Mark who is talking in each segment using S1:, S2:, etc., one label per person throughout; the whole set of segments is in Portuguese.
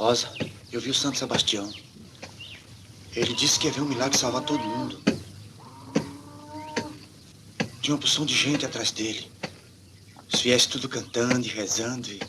S1: Rosa, eu vi o Santo Sebastião. Ele disse que ia ver um milagre salvar todo mundo. Tinha uma porção de gente atrás dele. Os fiéis tudo cantando e rezando e...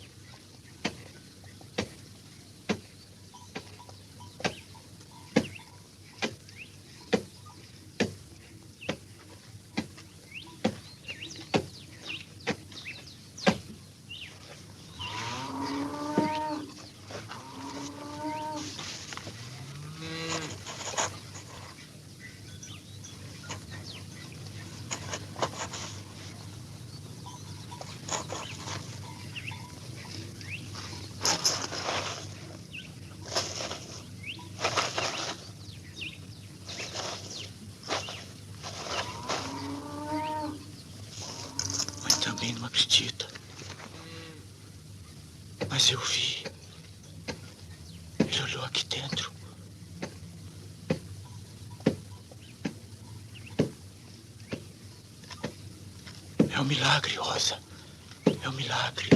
S1: Também não acredita. Mas eu vi. Ele olhou aqui dentro. É um milagre, Rosa. É um milagre.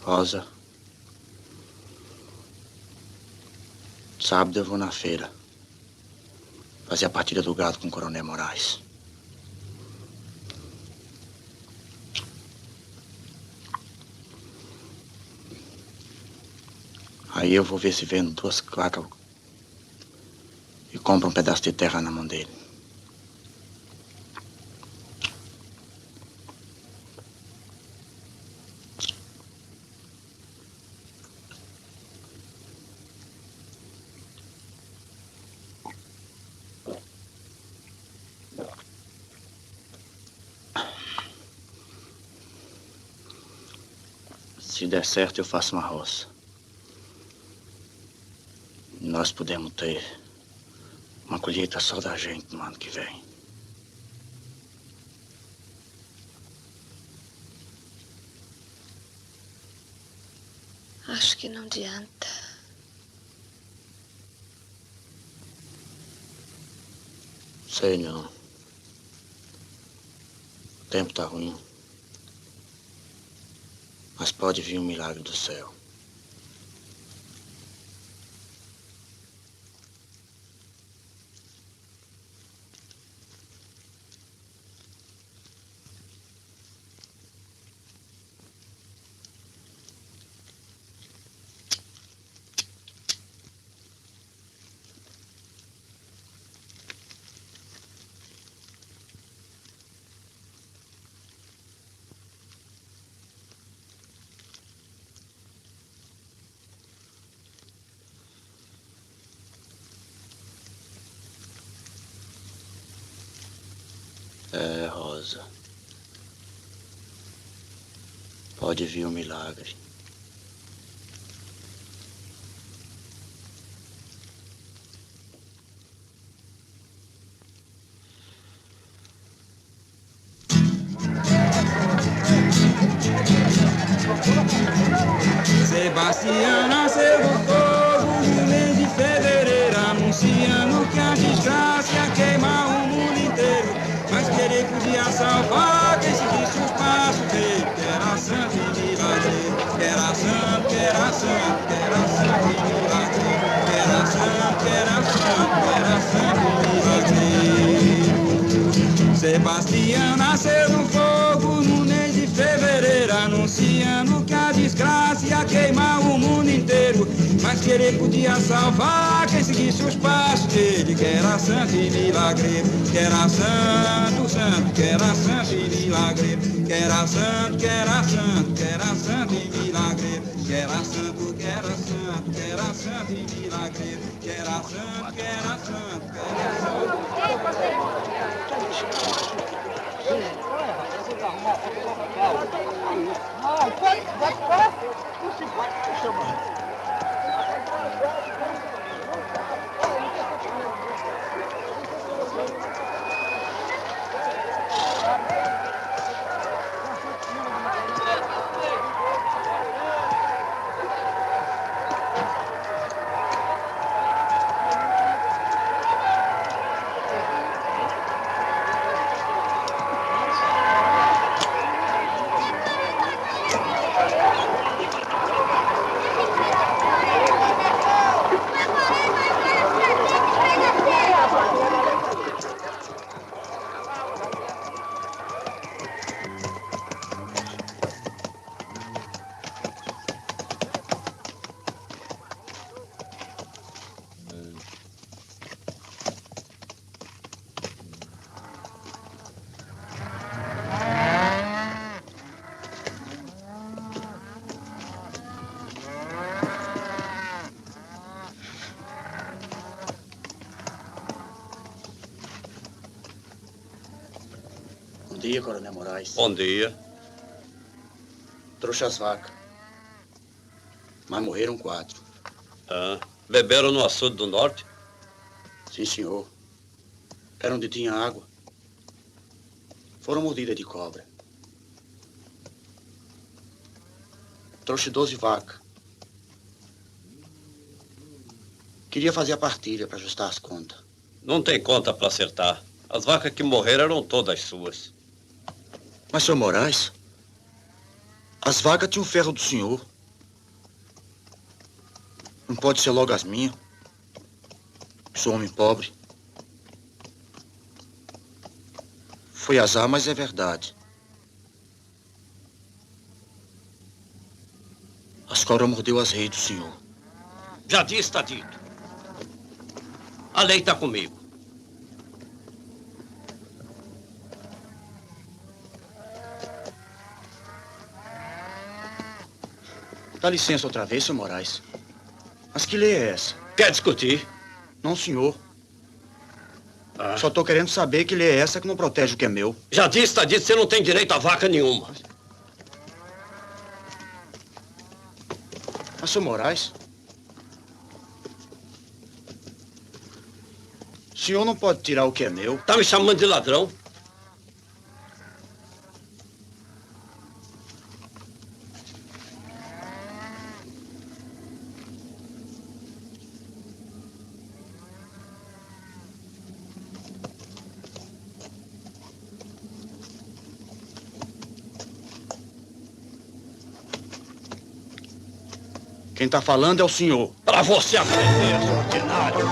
S1: Rosa. Sábado eu vou na feira fazer a partida do gado com o Coronel Moraes. Aí eu vou ver se vendo 2 vacas e compro um pedaço de terra na mão dele. Se der certo, eu faço uma roça. Nós podemos ter uma colheita só da gente no ano que vem.
S2: Acho que não adianta.
S1: Sei não. O tempo tá ruim. Mas pode vir um milagre do céu. É, Rosa. Pode vir um milagre.
S2: Sebastião nasceu do fogo no mês de fevereiro, anunciando que a desgraça ia queimar o mundo inteiro. Mas que ele podia salvar quem seguisse os passos dele, que era santo e milagreiro, que era santo, que era santo, que era santo e milagreiro, que era santo, que era santo, que era santo e milagreiro. Sebastião nasceu no fogo no mês de fevereiro, anunciando que a desgraça ia queimar o mundo inteiro. Mas que ele podia salvar quem seguisse os passos dele, que era santo e milagreiro, que era santo, santo, que era santo e milagreiro, que era santo, que era santo, que era santo e milagreiro, que era santo, que era santo, que era santo e milagreiro, que era santo, que era santo, que era santo.
S1: Bom dia, Coronel Moraes.
S3: Bom dia.
S1: Trouxe as vacas. Mas morreram 4.
S3: Ah, beberam no açude do norte?
S1: Sim, senhor. Era onde tinha água. Foram mordidas de cobra. Trouxe 12 vacas. Queria fazer a partilha para ajustar as contas.
S3: Não tem conta para acertar. As vacas que morreram eram todas suas.
S1: Mas, senhor Moraes, as vacas tinham o ferro do senhor. Não pode ser logo as minhas. Sou homem pobre. Foi azar, mas é verdade. As cobras mordeu as reis do senhor.
S3: Já disse, está dito. A lei está comigo.
S1: Dá licença outra vez, senhor Moraes. Mas que lei é essa?
S3: Quer discutir?
S1: Não, senhor. Só tô querendo saber que lei é essa que não protege o que é meu.
S3: Já disse, está dito, você não tem direito a vaca nenhuma.
S1: Mas, senhor Moraes, o senhor não pode tirar o que é meu.
S3: Tá me chamando de ladrão?
S1: Quem tá falando é o senhor.
S3: Para você aprender, seu ordinário.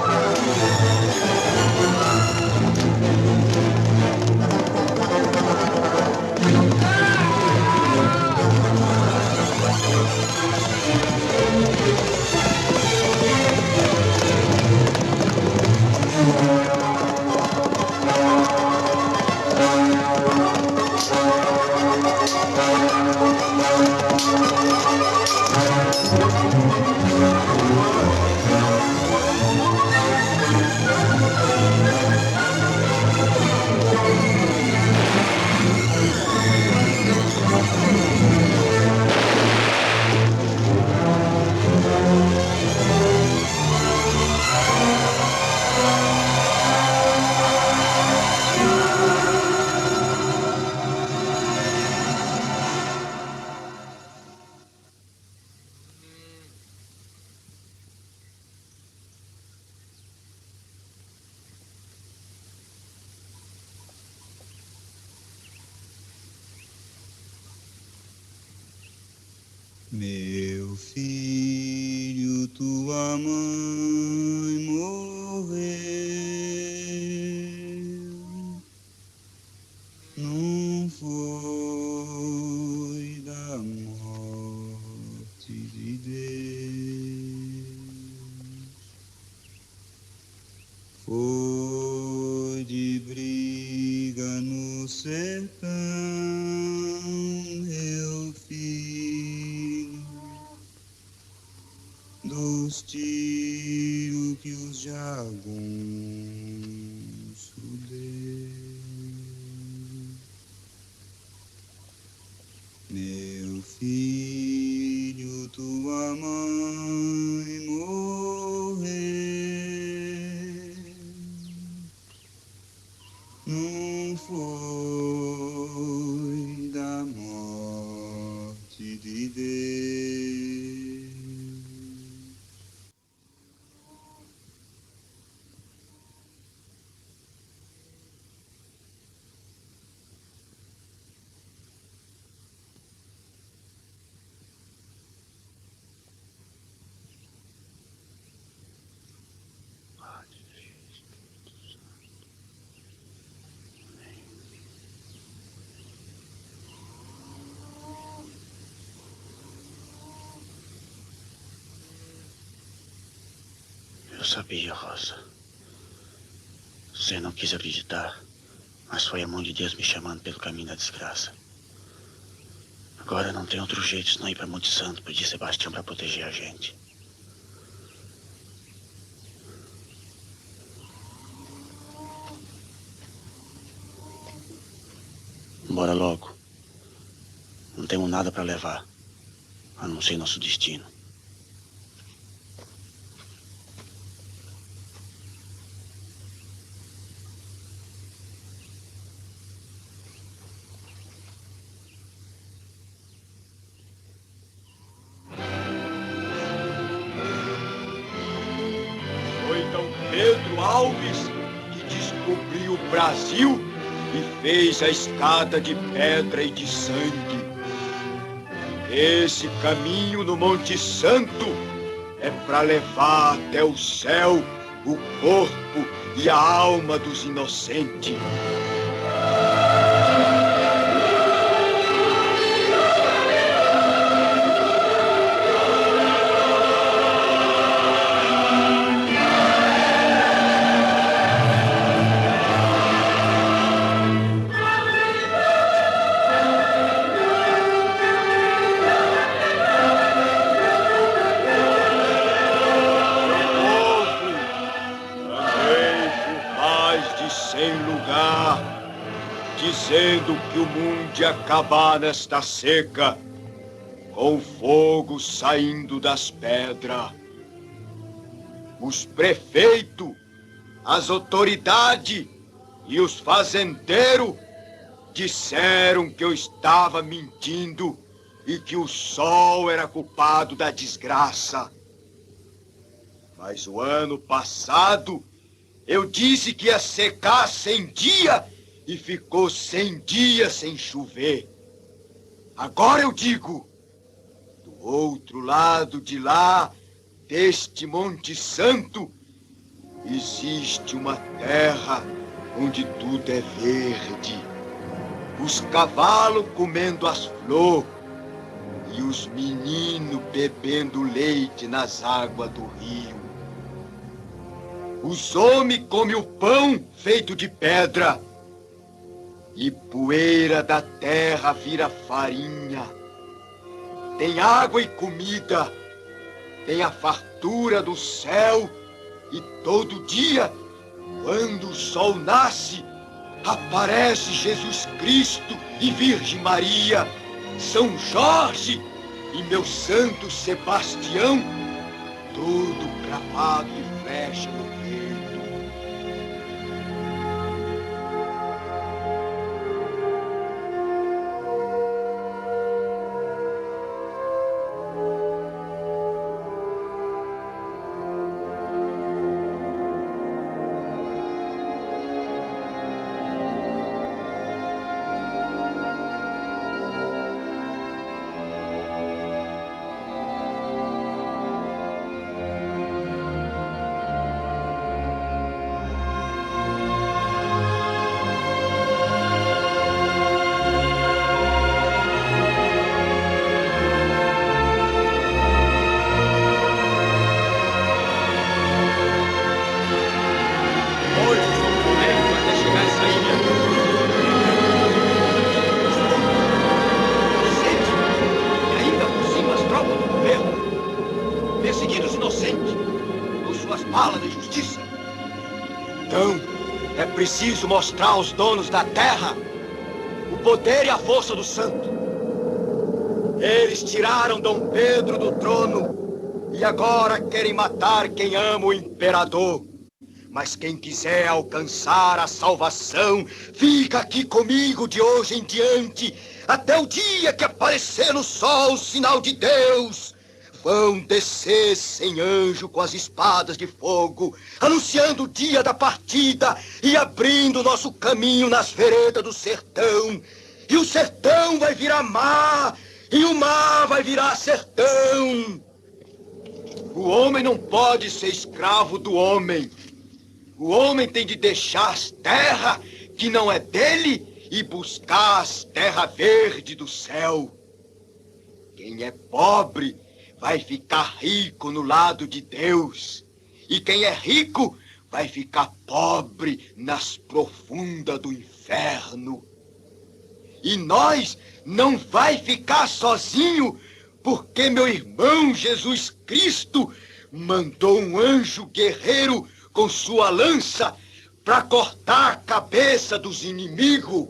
S2: Meu filho, tua mãe morreu, não foi da morte de Deus, foi de briga no sertão, meu filho, dos tiros que os jagunços deu. Meu filho, tua mãe morreu, não foi da morte de Deus.
S1: Eu sabia, Rosa. Você não quis acreditar, mas foi a mão de Deus me chamando pelo caminho da desgraça. Agora não tem outro jeito senão ir para Monte Santo pedir Sebastião para proteger a gente. Bora logo. Não temos nada para levar, a não ser nosso destino.
S4: Foi Dom Pedro Alves que descobriu o Brasil e fez a escada de pedra e de sangue. Esse caminho no Monte Santo é para levar até o céu o corpo e a alma dos inocentes. Dizendo que o mundo ia acabar nesta seca, com fogo saindo das pedras. Os prefeitos, as autoridades e os fazendeiros disseram que eu estava mentindo e que o sol era culpado da desgraça. Mas o ano passado eu disse que ia secar 100 dias e ficou 100 dias sem chover. Agora eu digo, do outro lado de lá, deste Monte Santo, existe uma terra onde tudo é verde. Os cavalos comendo as flores e os meninos bebendo leite nas águas do rio. Os homens comem o pão feito de pedra e poeira da terra vira farinha. Tem água e comida, tem a fartura do céu e todo dia, quando o sol nasce, aparece Jesus Cristo e Virgem Maria, São Jorge e meu santo Sebastião, todo cravado de flecha no peito. fala da justiça. Então, é preciso mostrar aos donos da terra o poder e a força do santo. Eles tiraram Dom Pedro do trono e agora querem matar quem ama o imperador. Mas quem quiser alcançar a salvação, fica aqui comigo de hoje em diante, até o dia que aparecer no sol o sinal de Deus. Vão descer sem anjo com as espadas de fogo, anunciando o dia da partida e abrindo nosso caminho nas veredas do sertão. E o sertão vai virar mar, e o mar vai virar sertão. O homem não pode ser escravo do homem. O homem tem de deixar as terras que não é dele e buscar as terras verdes do céu. Quem é pobre vai ficar rico no lado de Deus. E quem é rico vai ficar pobre nas profundas do inferno. E nós não vai ficar sozinho, porque meu irmão Jesus Cristo mandou um anjo guerreiro com sua lança para cortar a cabeça dos inimigos.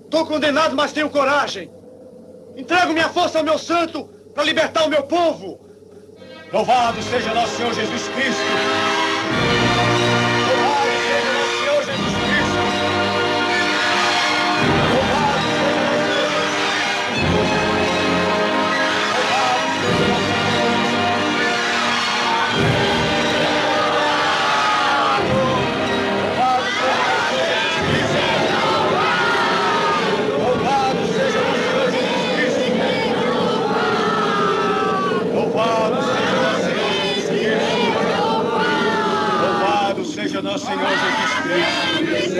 S5: Estou condenado, mas tenho coragem. Entrego minha força ao meu santo para libertar o meu povo. Louvado seja nosso Senhor Jesus Cristo. Louvado seja nosso Senhor Jesus Cristo. Louvado seja nosso Senhor Jesus Cristo. Nosso Senhor Jesus Cristo.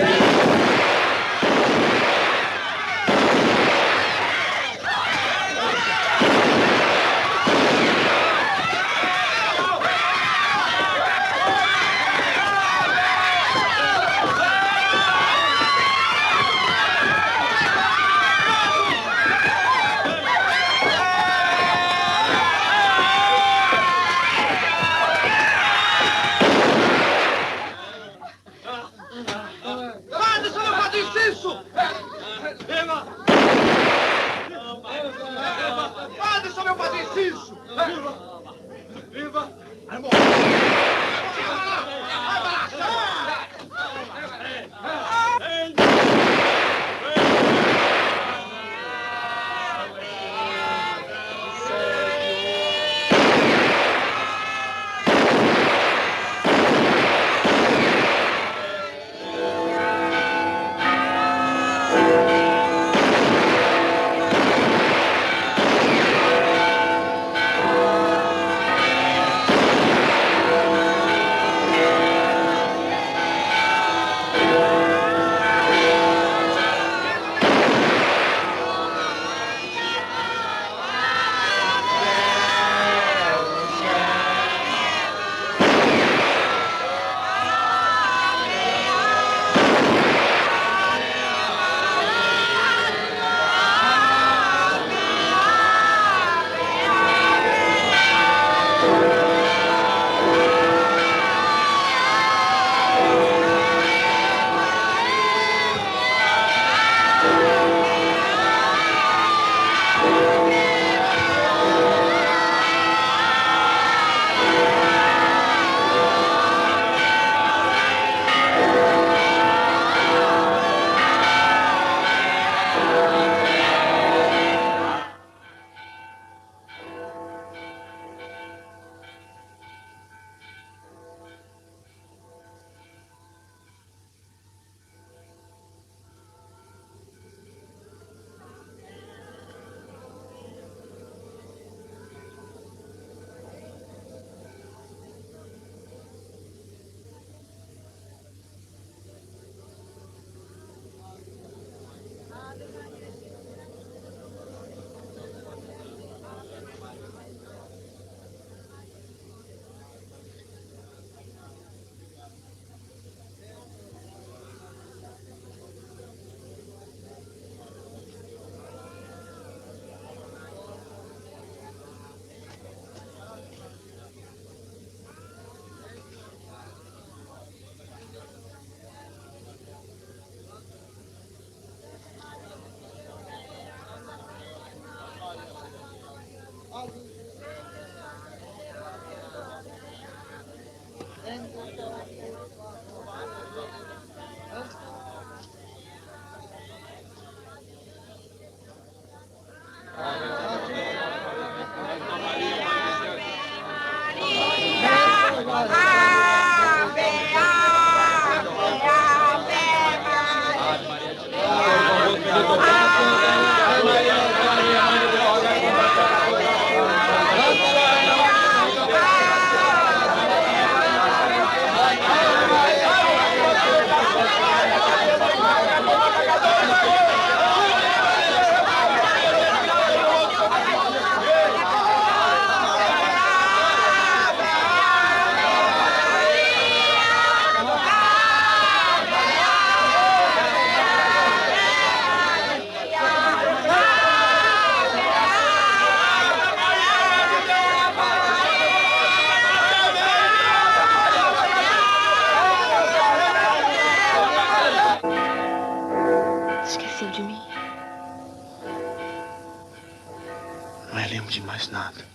S1: sabemos de mais nada.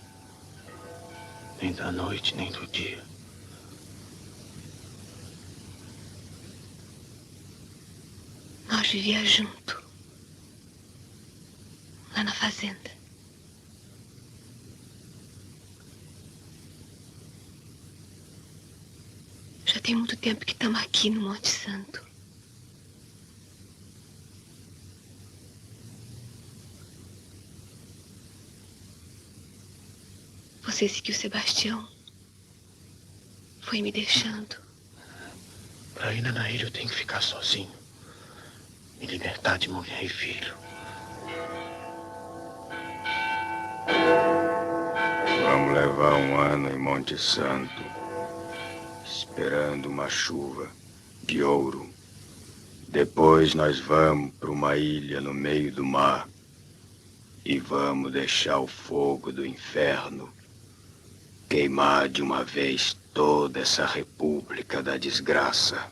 S1: Nem da noite, nem do dia.
S6: Nós vivíamos junto. Lá na fazenda. Já tem muito tempo que estamos aqui no Monte Santo. Você seguiu Sebastião. Foi me deixando.
S1: Pra ir na ilha eu tenho que ficar sozinho. Me libertar de mulher e filho.
S4: Vamos levar um ano em Monte Santo, esperando uma chuva de ouro. Depois nós vamos para uma ilha no meio do mar e vamos deixar o fogo do inferno queimar de uma vez toda essa república da desgraça.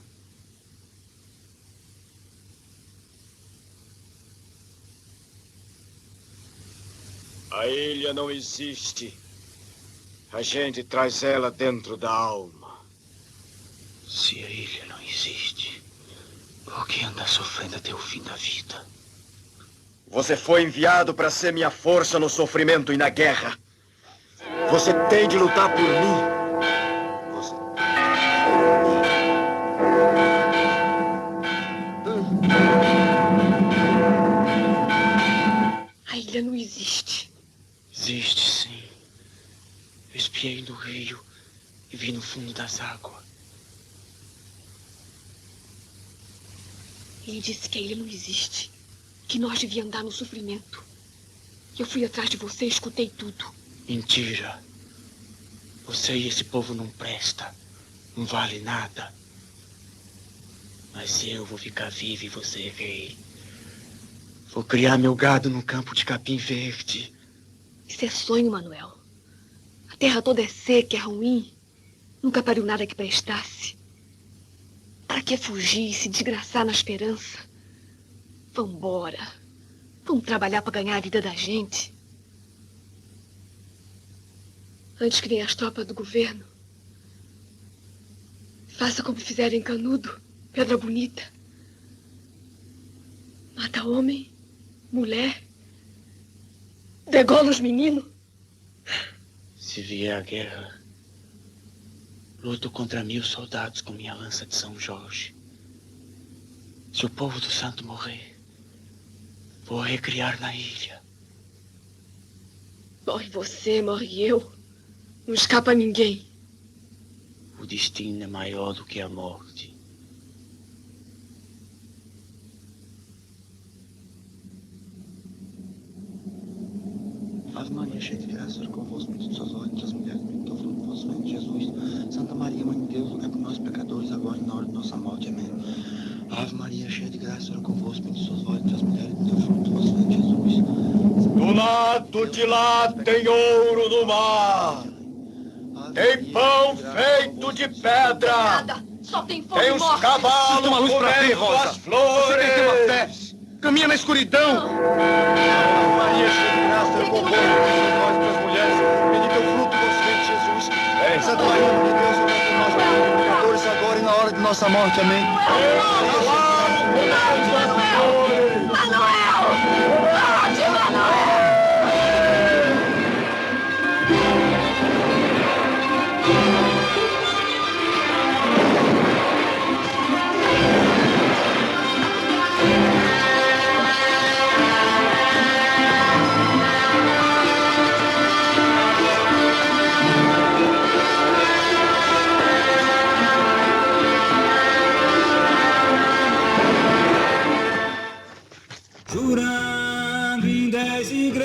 S4: A ilha não existe. A gente traz ela dentro da alma.
S1: Se a ilha não existe, por que anda sofrendo até o fim da vida?
S5: Você foi enviado para ser minha força no sofrimento e na guerra. Você tem de lutar por mim. Você...
S6: A ilha não existe.
S1: Existe, sim. Eu espiei no rio e vi no fundo das águas.
S6: Ele disse que a ilha não existe. Que nós devíamos andar no sofrimento. Eu fui atrás de você e escutei tudo.
S1: Mentira. Você e esse povo não presta. Não vale nada. Mas eu vou ficar vivo e você rei. Vou criar meu gado no campo de capim verde.
S6: Isso é sonho, Manuel. A terra toda é seca, é ruim. Nunca pariu nada que prestasse. Para que fugir e se desgraçar na esperança? Vambora. Vamos trabalhar para ganhar a vida da gente. Antes que venham as tropas do governo. Faça como fizeram em Canudo, Pedra Bonita. Mata homem, mulher, degola os meninos.
S1: Se vier a guerra, luto contra 1000 soldados com minha lança de São Jorge. Se o povo do santo morrer, vou recriar na ilha.
S6: Morre você, morre eu. Não escapa ninguém.
S1: O destino é maior do que a morte. Ave Maria, cheia de graça, o Senhor é convosco, bendita sois vós entre as mulheres, bendito é o fruto do vosso ventre, Jesus. Santa Maria, Mãe de Deus, rogai por nós, pecadores, agora e na hora de nossa morte. Amém. Ave Maria, cheia de graça, o Senhor é convosco, bendita sois vós entre as mulheres, bendito é o fruto do vosso ventre, Jesus.
S5: Do lado de lá tem ouro no mar. Tem pão feito de pedra.
S6: Nada. Só tem fogo
S5: Tem
S6: e
S5: os
S6: morte.
S5: cavalos
S2: Toma luz pra ver,
S5: comendo
S2: Rosa.
S5: as flores.
S2: Você tem que ter uma fé. Caminha na escuridão.
S5: Maria, cheia de graça, tem convosco, bendita sois vós entre as mulheres, bendito é o fruto do vosso ventre, Jesus. Santa Maria, Mãe de Deus, rogai por nós, pecadores, agora e na hora de nossa morte. Amém.
S2: Jurando em 10 igrejas.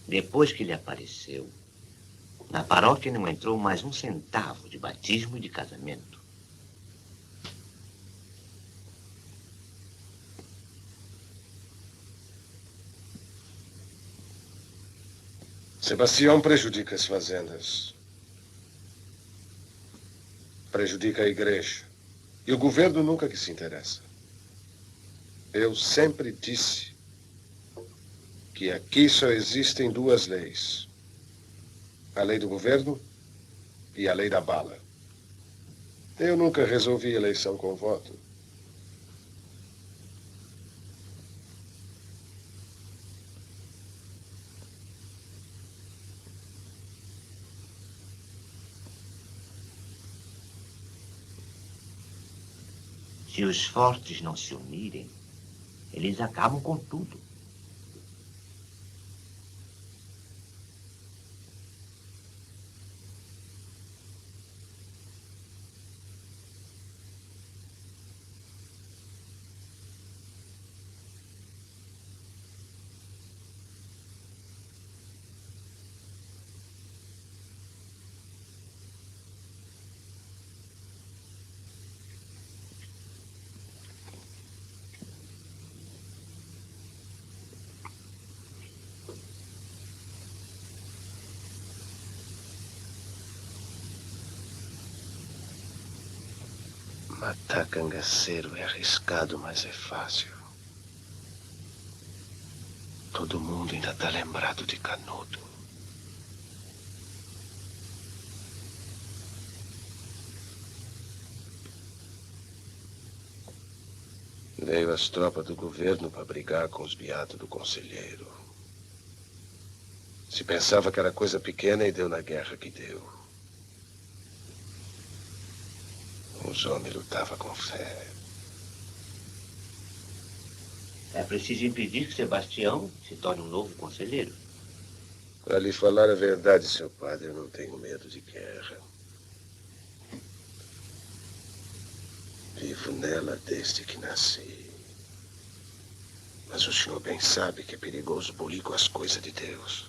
S7: Depois que ele apareceu, na paróquia não entrou mais um centavo de batismo e de casamento.
S8: Sebastião prejudica as fazendas. Prejudica a igreja. E o governo nunca que se interessa. Eu sempre disse que aqui só existem duas leis. A lei do governo e a lei da bala. Eu nunca resolvi eleição com voto.
S7: Se os fortes não se unirem, eles acabam com tudo.
S8: Matar cangaceiro é arriscado, mas é fácil. Todo mundo ainda está lembrado de Canudo. Veio as tropas do governo para brigar com os beatos do conselheiro. Se pensava que era coisa pequena e deu na guerra que deu. Os homens lutavam com fé.
S7: É preciso impedir que Sebastião se torne um novo conselheiro.
S8: Para lhe falar a verdade, seu padre, eu não tenho medo de guerra. Vivo nela desde que nasci. Mas o senhor bem sabe que é perigoso bulir com as coisas de Deus.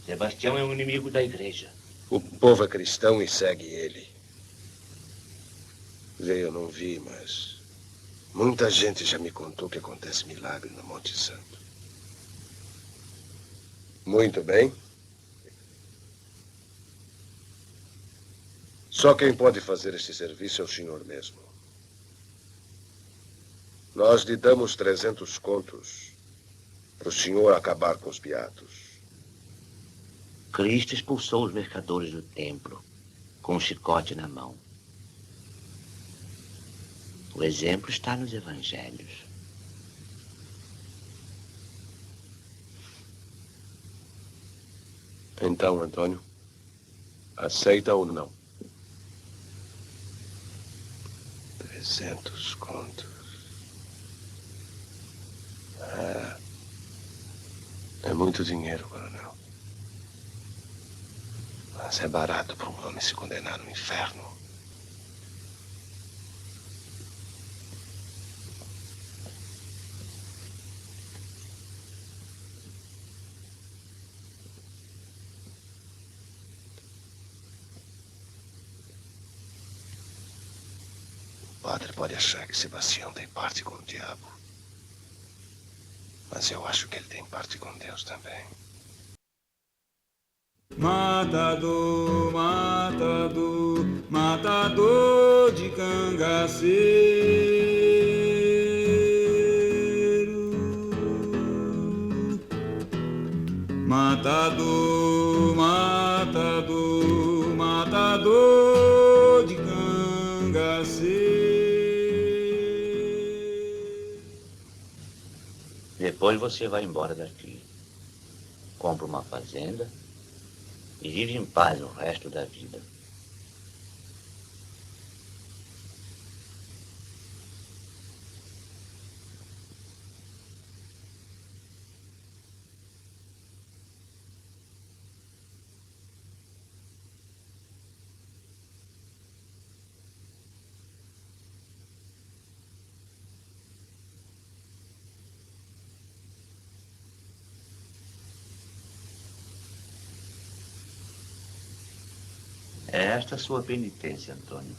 S7: Sebastião é um inimigo da igreja.
S8: O povo é cristão e segue ele. Veio, eu não vi, mas muita gente já me contou que acontece milagre no Monte Santo. Muito bem. Só quem pode fazer este serviço é o senhor mesmo. Nós lhe damos 300 contos para o senhor acabar com os beatos.
S7: Cristo expulsou os mercadores do templo com um chicote na mão. O exemplo está nos evangelhos.
S8: Então, Antônio, aceita ou não? 300 contos. É muito dinheiro, coronel. Mas é barato para um homem se condenar no inferno. O padre pode achar que Sebastião tem parte com o diabo. Mas eu acho que ele tem parte com Deus também.
S2: Matador, matador, matador de cangaceiro. Matador, matador, matador de cangaceiro.
S7: Depois você vai embora daqui. Compra uma fazenda e vive em paz o resto da vida. É esta a sua penitência, Antônio.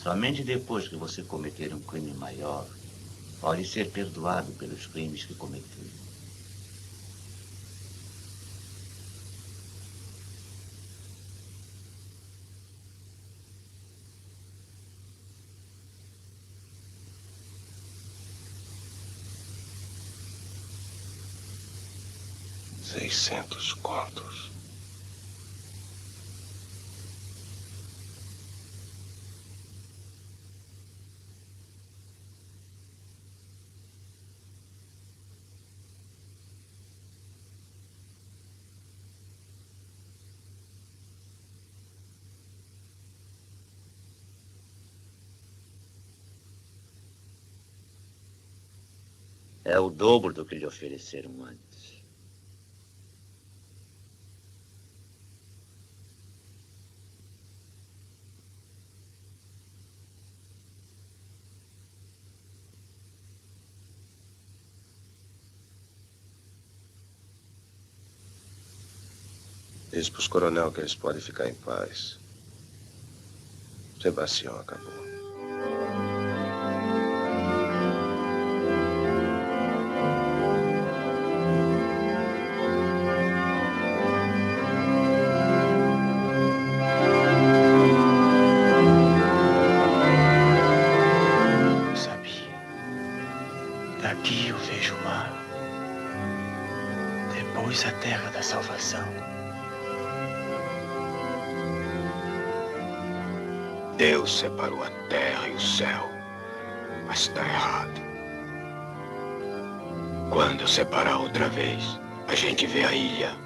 S7: Somente depois que você cometer um crime maior, pode ser perdoado pelos crimes que cometeu.
S8: $600.
S7: É o dobro do que lhe ofereceram antes.
S8: Diz para os coronel que eles podem ficar em paz. Sebastião acabou.
S1: Eu sabia. Daqui eu vejo o mar. Depois a terra da salvação.
S4: Deus separou a terra e o céu, mas está errado. Quando separar outra vez, a gente vê a ilha.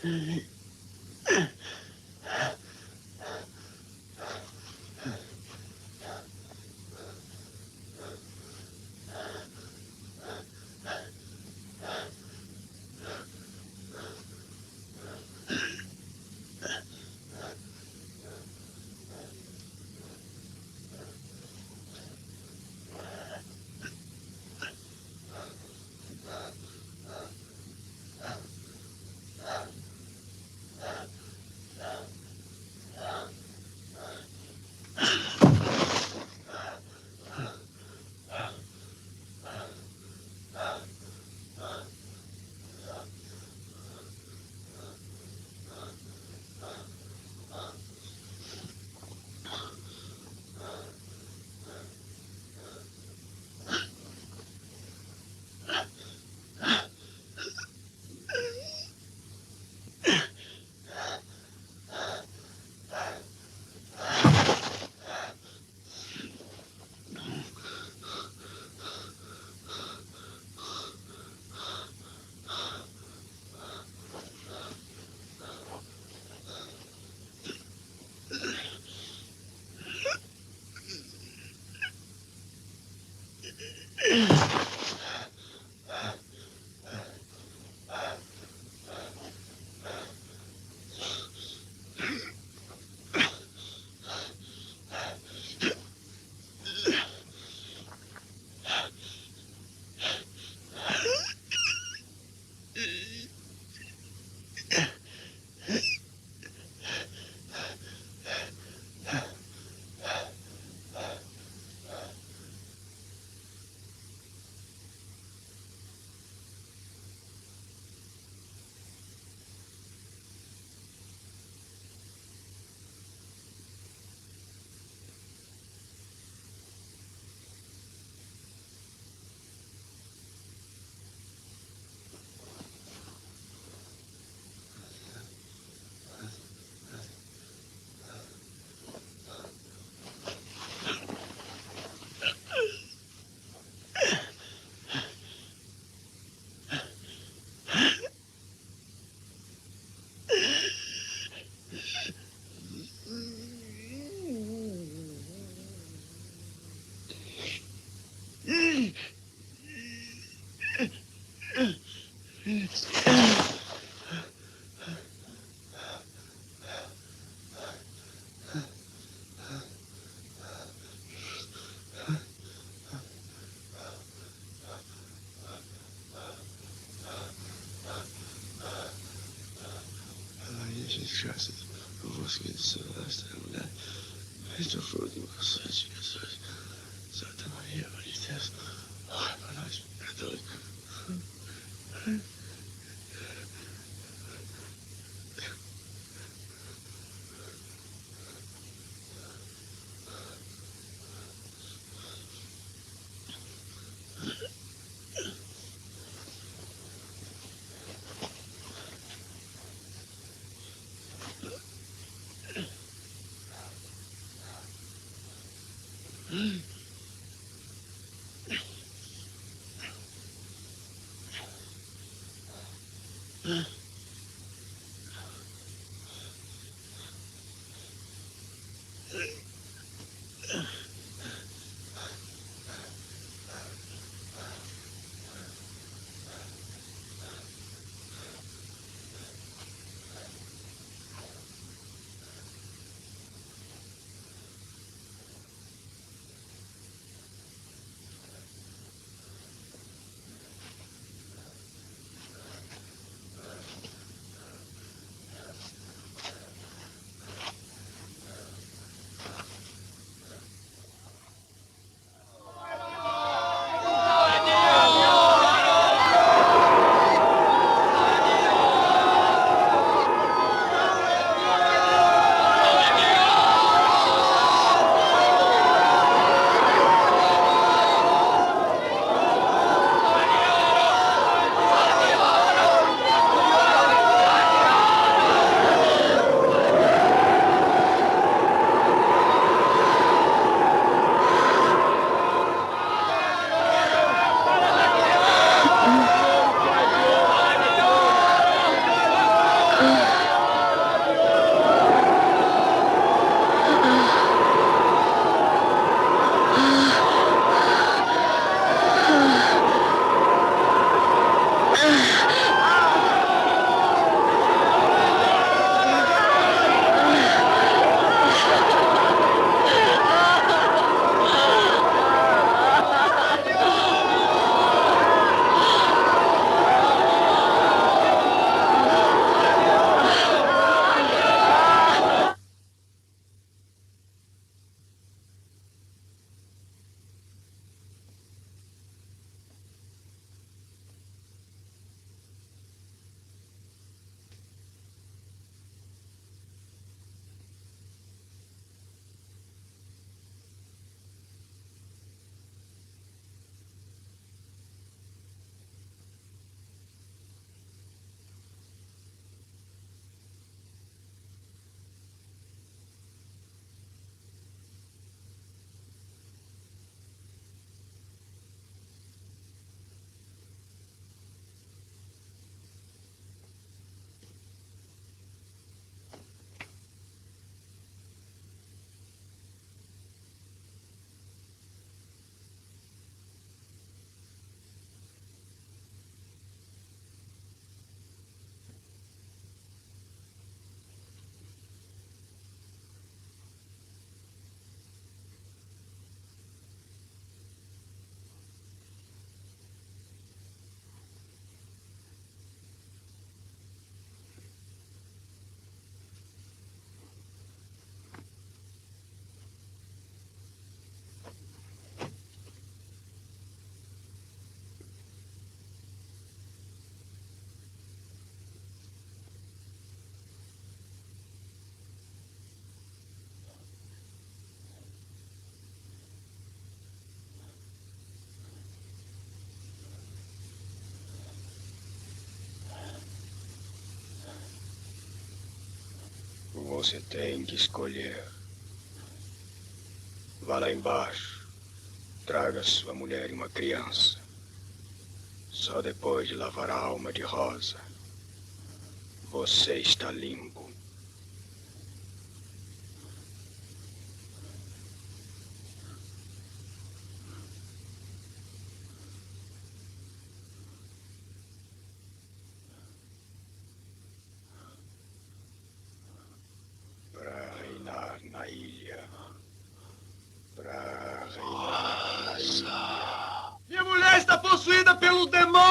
S1: Maria, Jesus, graças a vós que do céu, esta mulher, este é o fruto do vosso sangue, Jesus. Santa Maria, Mãe de Deus, ora para nós, pecadores.
S4: Você tem que escolher. Vá lá embaixo. Traga sua mulher e uma criança. Só depois de lavar a alma de Rosa, você está limpo. Para reinar na ilha. Para reinar na ilha.
S5: Minha mulher está possuída pelo demônio!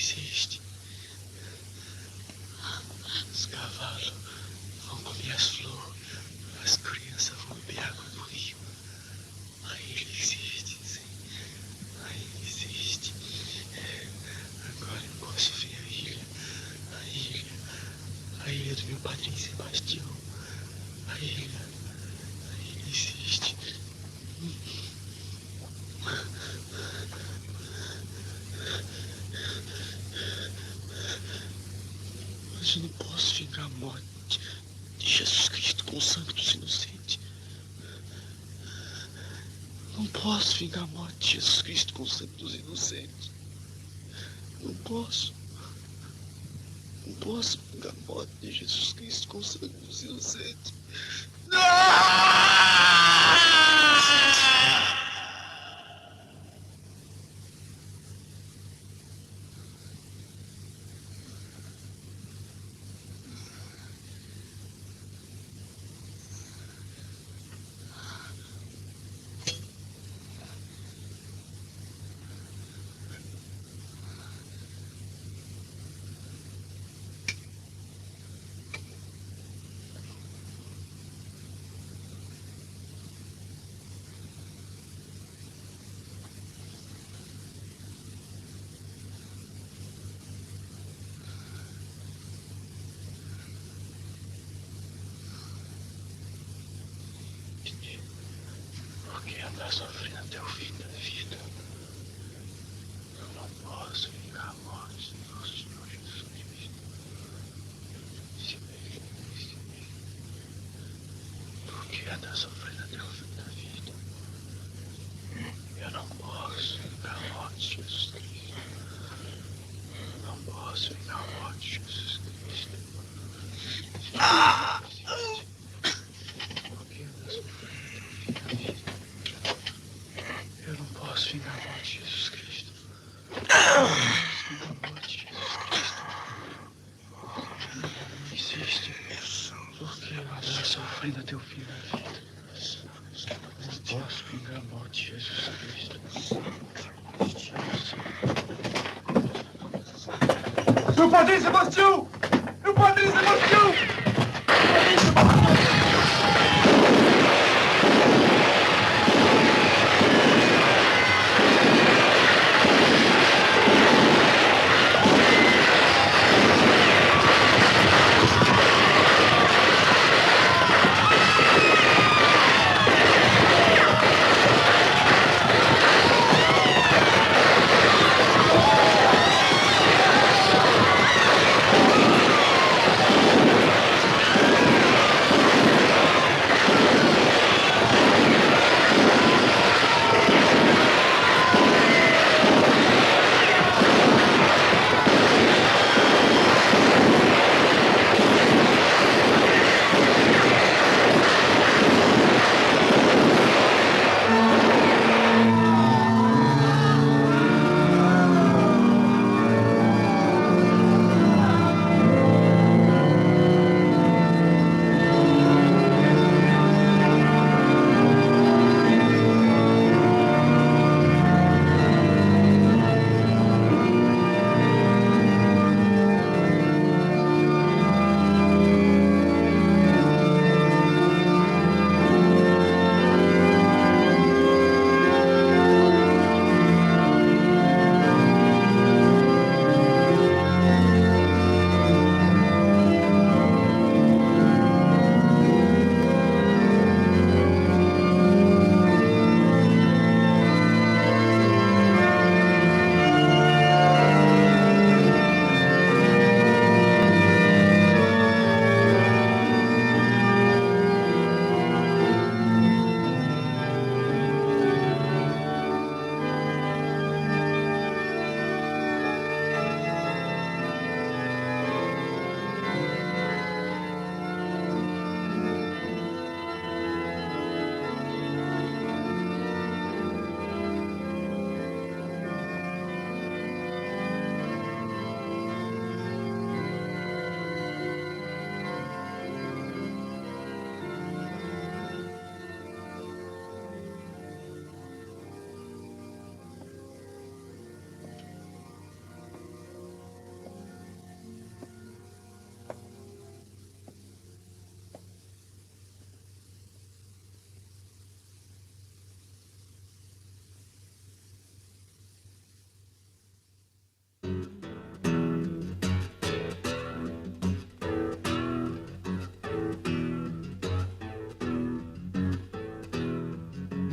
S1: existe. Os cavalos vão comer as flores, as crianças vão beber água do rio. A ilha existe, sim. A ilha existe. Agora eu posso ver a ilha. A ilha do meu padrinho Sebastião. A ilha existe. Mas eu não posso vingar a morte de Jesus Cristo com o sangue dos inocentes. Não posso vingar a morte de Jesus Cristo com o sangue dos inocentes. Não posso. Não posso vingar a morte de Jesus Cristo com o sangue dos inocentes. Por que andar sofrendo até o fim da vida? Eu não posso vingar a morte do nosso Senhor Jesus Cristo. Por que andar sofrendo até o fim da vida? Eu não posso vingar a morte de Jesus Cristo. Eu não posso vingar a morte de Jesus Cristo. Por que andar sofrendo até o fim da vida? Eu não posso vingar a morte de Jesus Cristo. A morte de Jesus Cristo. Não existe. Por que andar sofrendo até o fim da vida? Não posso vingar a morte de Jesus Cristo.
S5: Meu padrinho Sebastião! Meu padrinho Sebastião!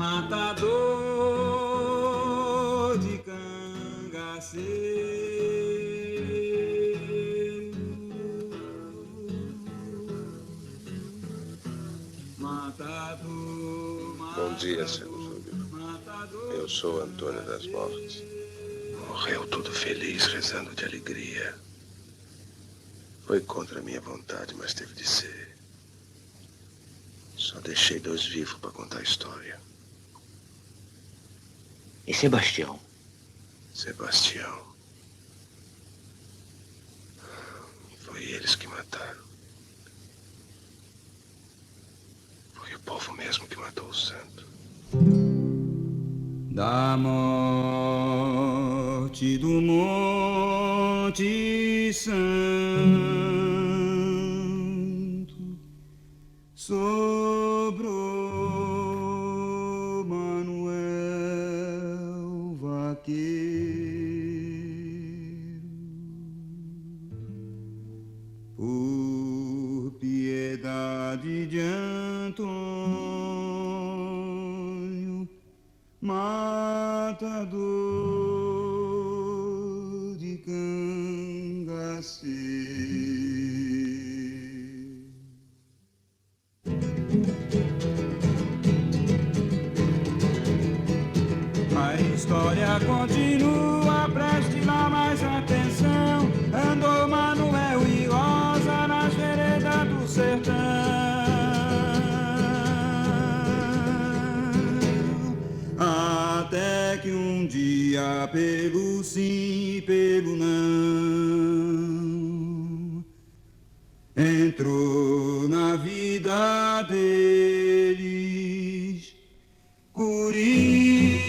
S2: matador de cangaceiro.
S8: Bom dia, seu Júlio. Eu sou Antônio das Mortes. Morreu todo feliz, rezando de alegria. Foi contra a minha vontade, mas teve de ser. Só deixei 2 vivos para contar a história.
S3: E Sebastião?
S8: Sebastião. Foi eles que mataram. Foi o povo mesmo que matou o santo.
S2: Da morte do Monte Santo sobrou Manuel vaqueiro, por piedade de Antônio, matador de cangaceiro. A história continua, preste lá mais atenção. Andou Manuel e Rosa nas veredas do sertão, até que um dia, pelo sim e pelo não, entrou na vida deles Curi.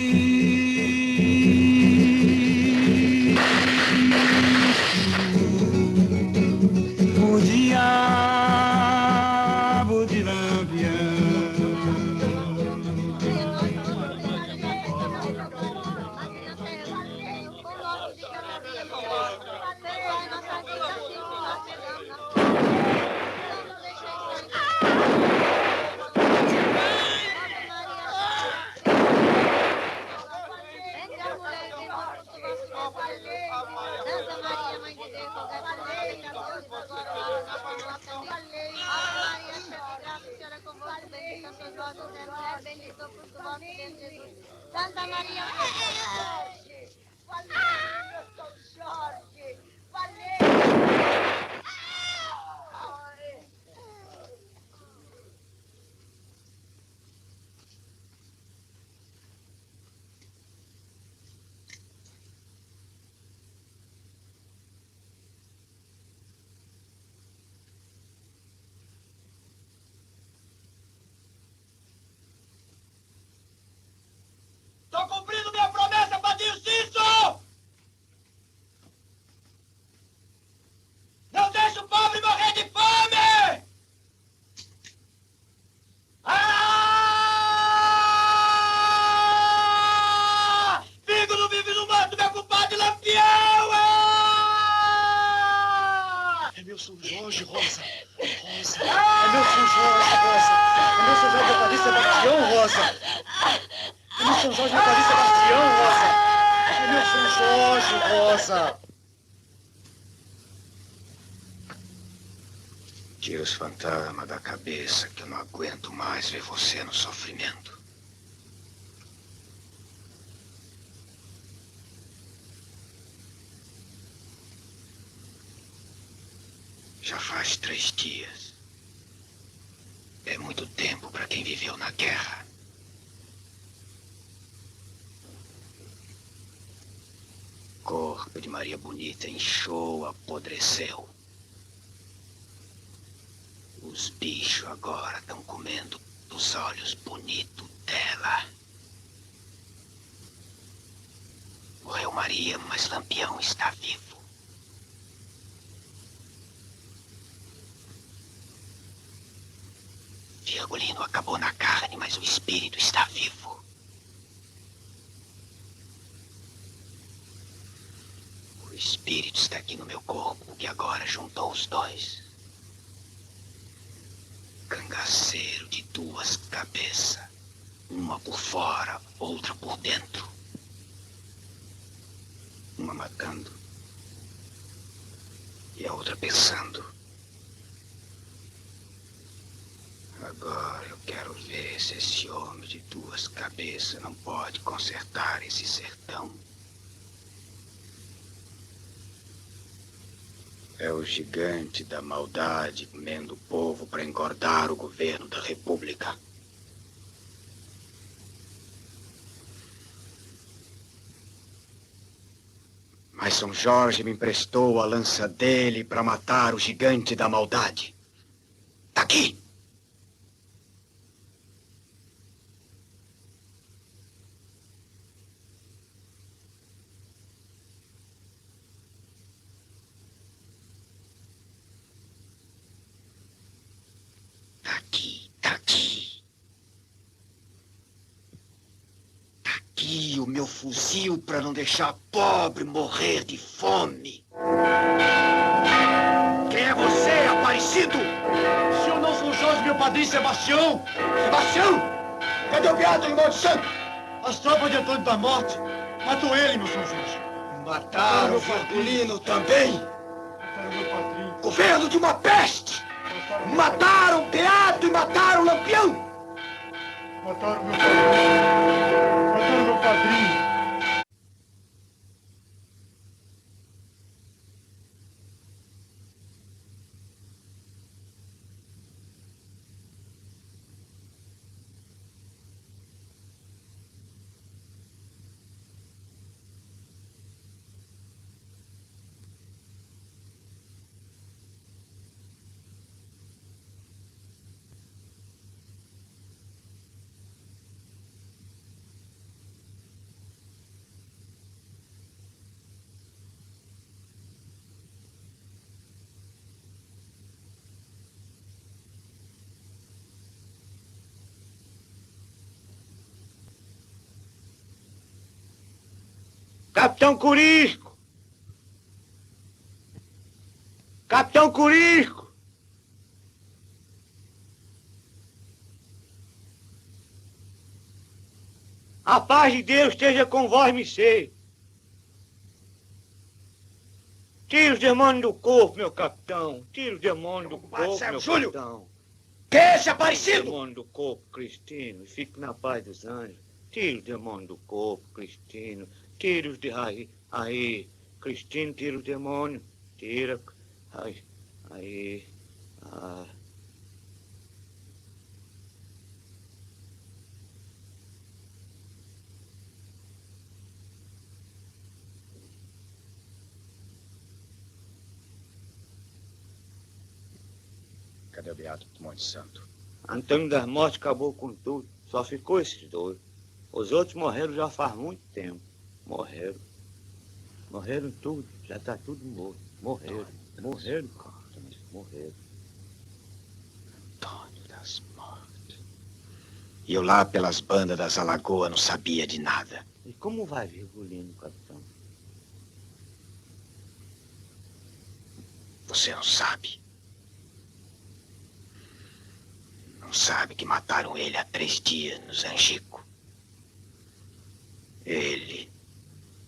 S2: O diabo de Lampião.
S9: Santa Maria, Mãe de Deus, rogai por nós, pecadores, agora na hora da nossa morte. Ave Maria, cheia de graça, o Senhor é convosco, bendita sois vós entre as mulheres, bendito o fruto do vosso ventre, Jesus. Santa Maria, Mãe de Deus, valeu, São Jorge, valeu.
S3: Tô cumprindo minha promessa, Padinho Cício! Não deixa o pobre morrer de fome! Ah! Figo não vive no manto, meu compadre Lampião! Ah!
S5: É meu São Jorge, Rosa. Rosa. É meu São Jorge, Rosa. É meu São Jorge, Padre Sebastião, Rosa. É meu São Jorge, Padre Sebastião, Rosa. É meu São Jorge, Rosa.
S8: Tira os fantasmas da cabeça, que eu não aguento mais ver você no sofrimento. Já faz 3 dias. É muito tempo para quem viveu na guerra. O corpo de Maria Bonita inchou, apodreceu. Os bichos agora estão comendo os olhos bonitos dela. Morreu Maria, mas Lampião está vivo. Virgulino acabou na carne, mas o espírito está vivo. O espírito está aqui no meu corpo, que agora juntou os dois. Cangaceiro de 2 cabeças.
S1: Uma por fora, outra por dentro. Uma matando e a outra pensando. Agora eu quero ver se esse homem de duas cabeças não pode consertar esse sertão. É o gigante da maldade comendo o povo para engordar o governo da República. Mas São Jorge me emprestou a lança dele para matar o gigante da maldade. Tá aqui! Tá aqui, tá aqui. Tá aqui o meu fuzil para não deixar pobre morrer de fome. Quem é você, Aparecido?
S5: O senhor não São Jorge, meu padrinho Sebastião?
S1: Sebastião! Cadê o veado, irmão de santo?
S5: As tropas de Antônio da Morte matou ele, meu São Jorge.
S1: Mataram o Virgulino também.
S5: Mataram meu padrinho.
S1: Governo de uma peste! Mataram o Beato e mataram o Lampião!
S5: Mataram meu padrinho. Mataram meu padrinho.
S1: Capitão Curisco! Capitão Curisco! A paz de Deus esteja com vós, missê. Tira os demônios do corpo, meu capitão. Tira os demônios do corpo, meu capitão.
S5: Que é esse Aparecido?
S1: Tira os demônios do corpo, Cristino, e fique na paz dos anjos. Tira os demônios do corpo, Cristino. Tira os de aí, Cristino, tira os demônios. Tira. Aí. Ah. Cadê o Beato do Monte Santo? Antônio das Mortes acabou com tudo. Só ficou esses dois. Os outros morreram já faz muito tempo. Morreram. Morreram tudo. Já está tudo morto. Morreram. Morreram. Morreram. Antônio das Mortes. E eu lá pelas bandas das Alagoas não sabia de nada. E como vai Virgulino, capitão? Você não sabe. Não sabe que mataram ele há 3 dias no Zangico. Ele,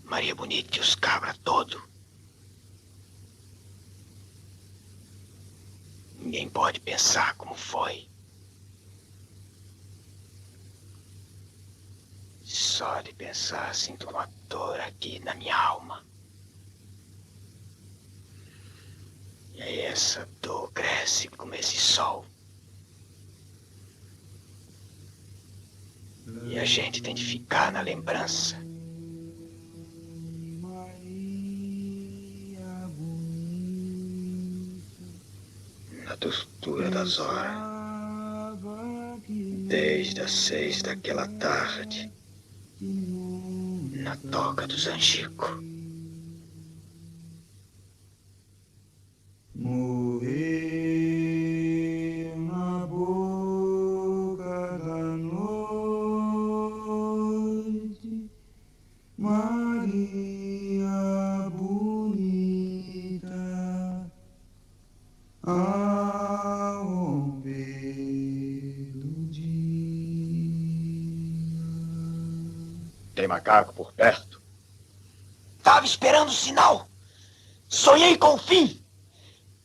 S1: Maria Bonita e os cabras todos. Ninguém pode pensar como foi. Só de pensar sinto uma dor aqui na minha alma. E aí essa dor cresce como esse sol. E a gente tem de ficar na lembrança. Na tostura das horas. Desde as 6 daquela tarde. Na toca do Zangico.
S2: Morrer na boca da noite, Maria bonita, ao romper do dia.
S4: tem macaco por perto.
S1: Tava esperando o sinal. Sonhei com o fim.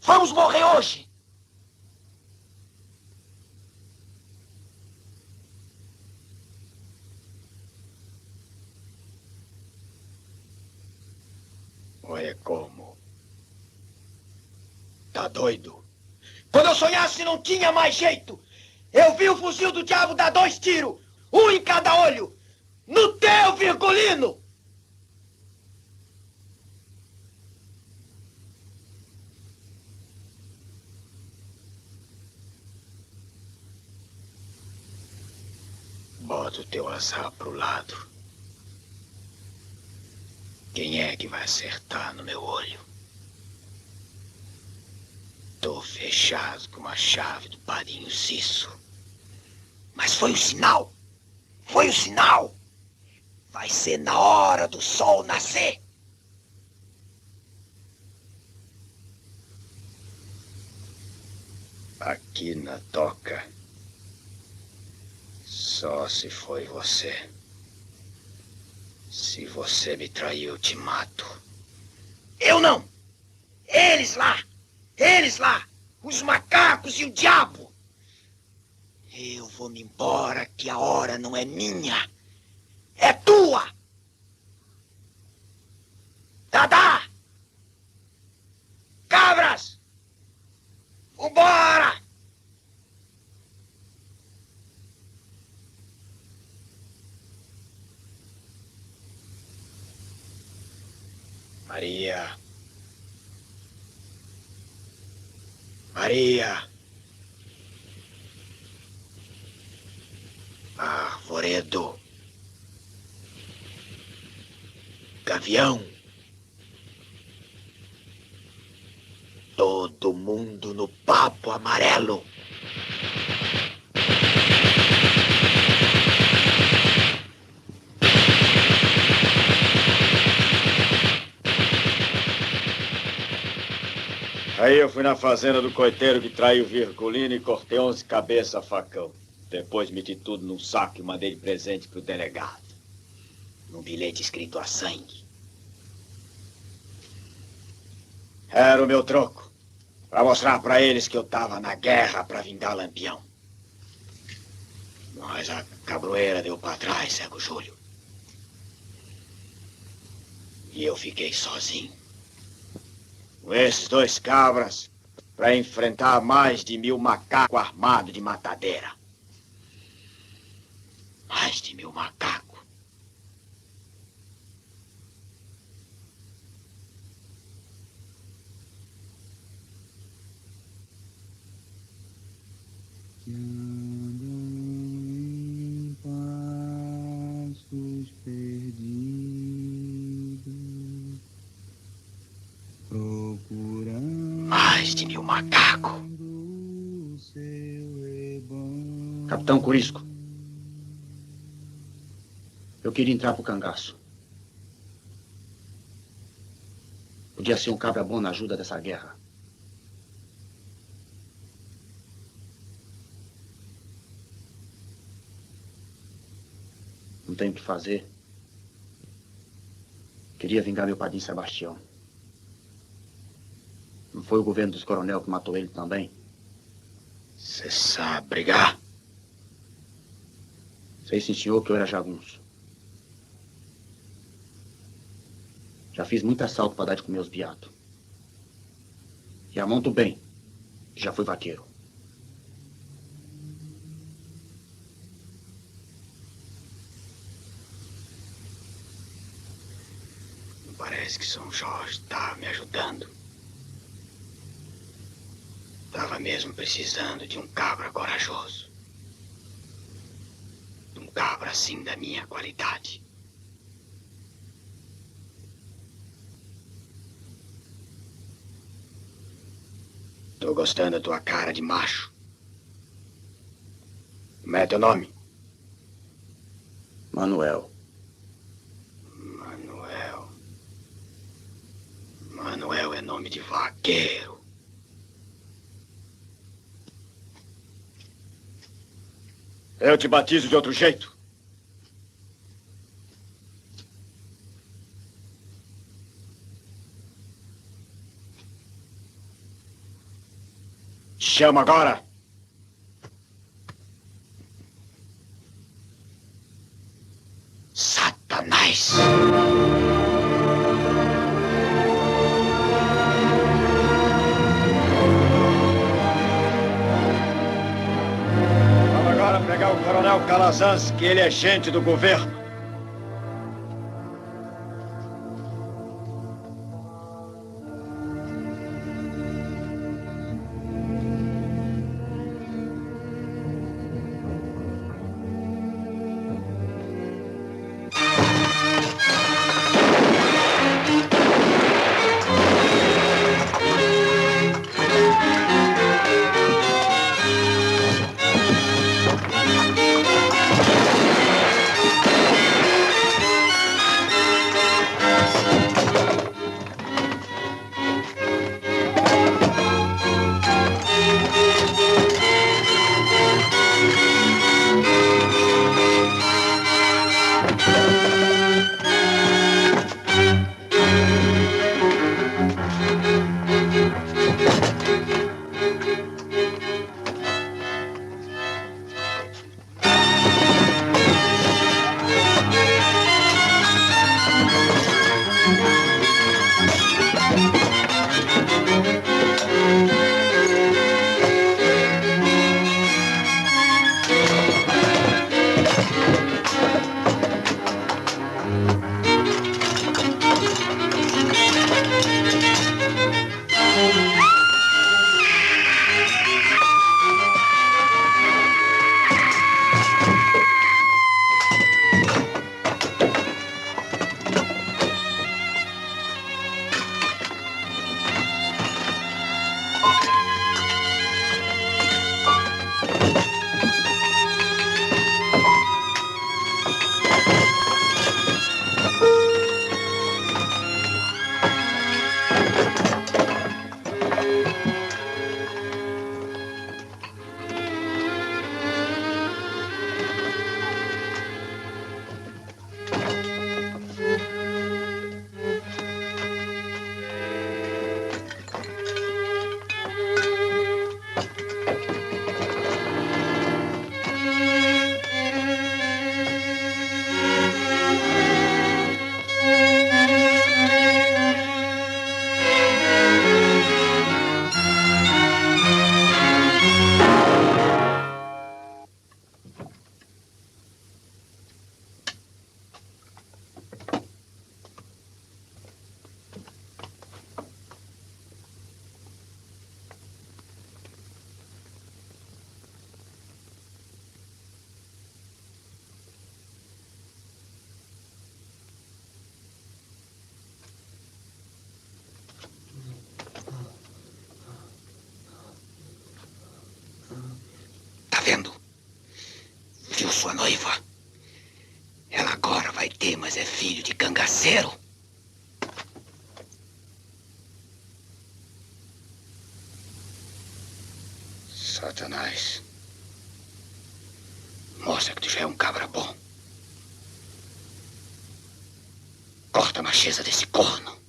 S1: Vamos morrer hoje.
S4: Olha como. Tá doido?
S1: Quando eu sonhasse não tinha mais jeito. Eu vi o fuzil do diabo dar 2 tiros. Um em cada olho. No teu, Virgulino!
S4: Bota o teu azar pro lado. Quem é que vai acertar no meu olho? Tô fechado com uma chave do padrinho Cisso.
S1: Mas foi o sinal. Foi o sinal. Vai ser na hora do sol nascer.
S4: Aqui na toca. Só se foi você. Se você me traiu, eu te mato.
S1: Eu não. Eles lá. Eles lá. Os macacos e o diabo. Eu vou me embora que a hora não é minha. É tua. Dadá. Cabras. Vambora.
S4: Maria. Maria. Arvoredo. Gavião. Todo mundo no papo amarelo. Aí eu fui na fazenda do coiteiro que traiu o Virgulino e cortei 11 cabeças a facão. Depois meti tudo num saco e mandei de presente pro delegado. Num bilhete escrito a sangue. Era o meu troco. Pra mostrar pra eles que eu tava na guerra pra vingar Lampião. Mas a cabroeira deu pra trás, cego Júlio. E eu fiquei sozinho. Com esses 2 cabras pra enfrentar mais de 1000 macacos armados de matadeira. Mais de 1000 macacos.
S2: Que andam em passos perdidos, procurando
S4: Mais de 1000 macacos.
S2: o seu rebanho.
S1: Capitão Corisco. Eu queria entrar pro cangaço. Podia ser um cabra bom na ajuda dessa guerra. Não tenho o que fazer. Queria vingar meu padrinho Sebastião. Não foi o governo dos coronel que matou ele também?
S4: Você sabe brigar?
S1: Sei sim, senhor, que eu era jagunço. Já fiz muito assalto para dar de comer os beatos. E amonto bem, que já fui vaqueiro.
S4: Parece que São Jorge estava me ajudando. Estava mesmo precisando de um cabra corajoso. De um cabra assim da minha qualidade. Tô gostando da tua cara de macho. Como é teu nome?
S1: Manuel.
S4: Manuel é nome de vaqueiro. Eu te batizo de outro jeito. Chama agora.
S3: Satanás!
S4: Vamos agora pegar o Coronel Calazans, que ele é gente do governo.
S3: Tá vendo? Viu sua noiva? Ela agora vai ter, mas é filho de cangaceiro. Satanás. Mostra que tu já é um cabra bom. Corta a macheza desse corno.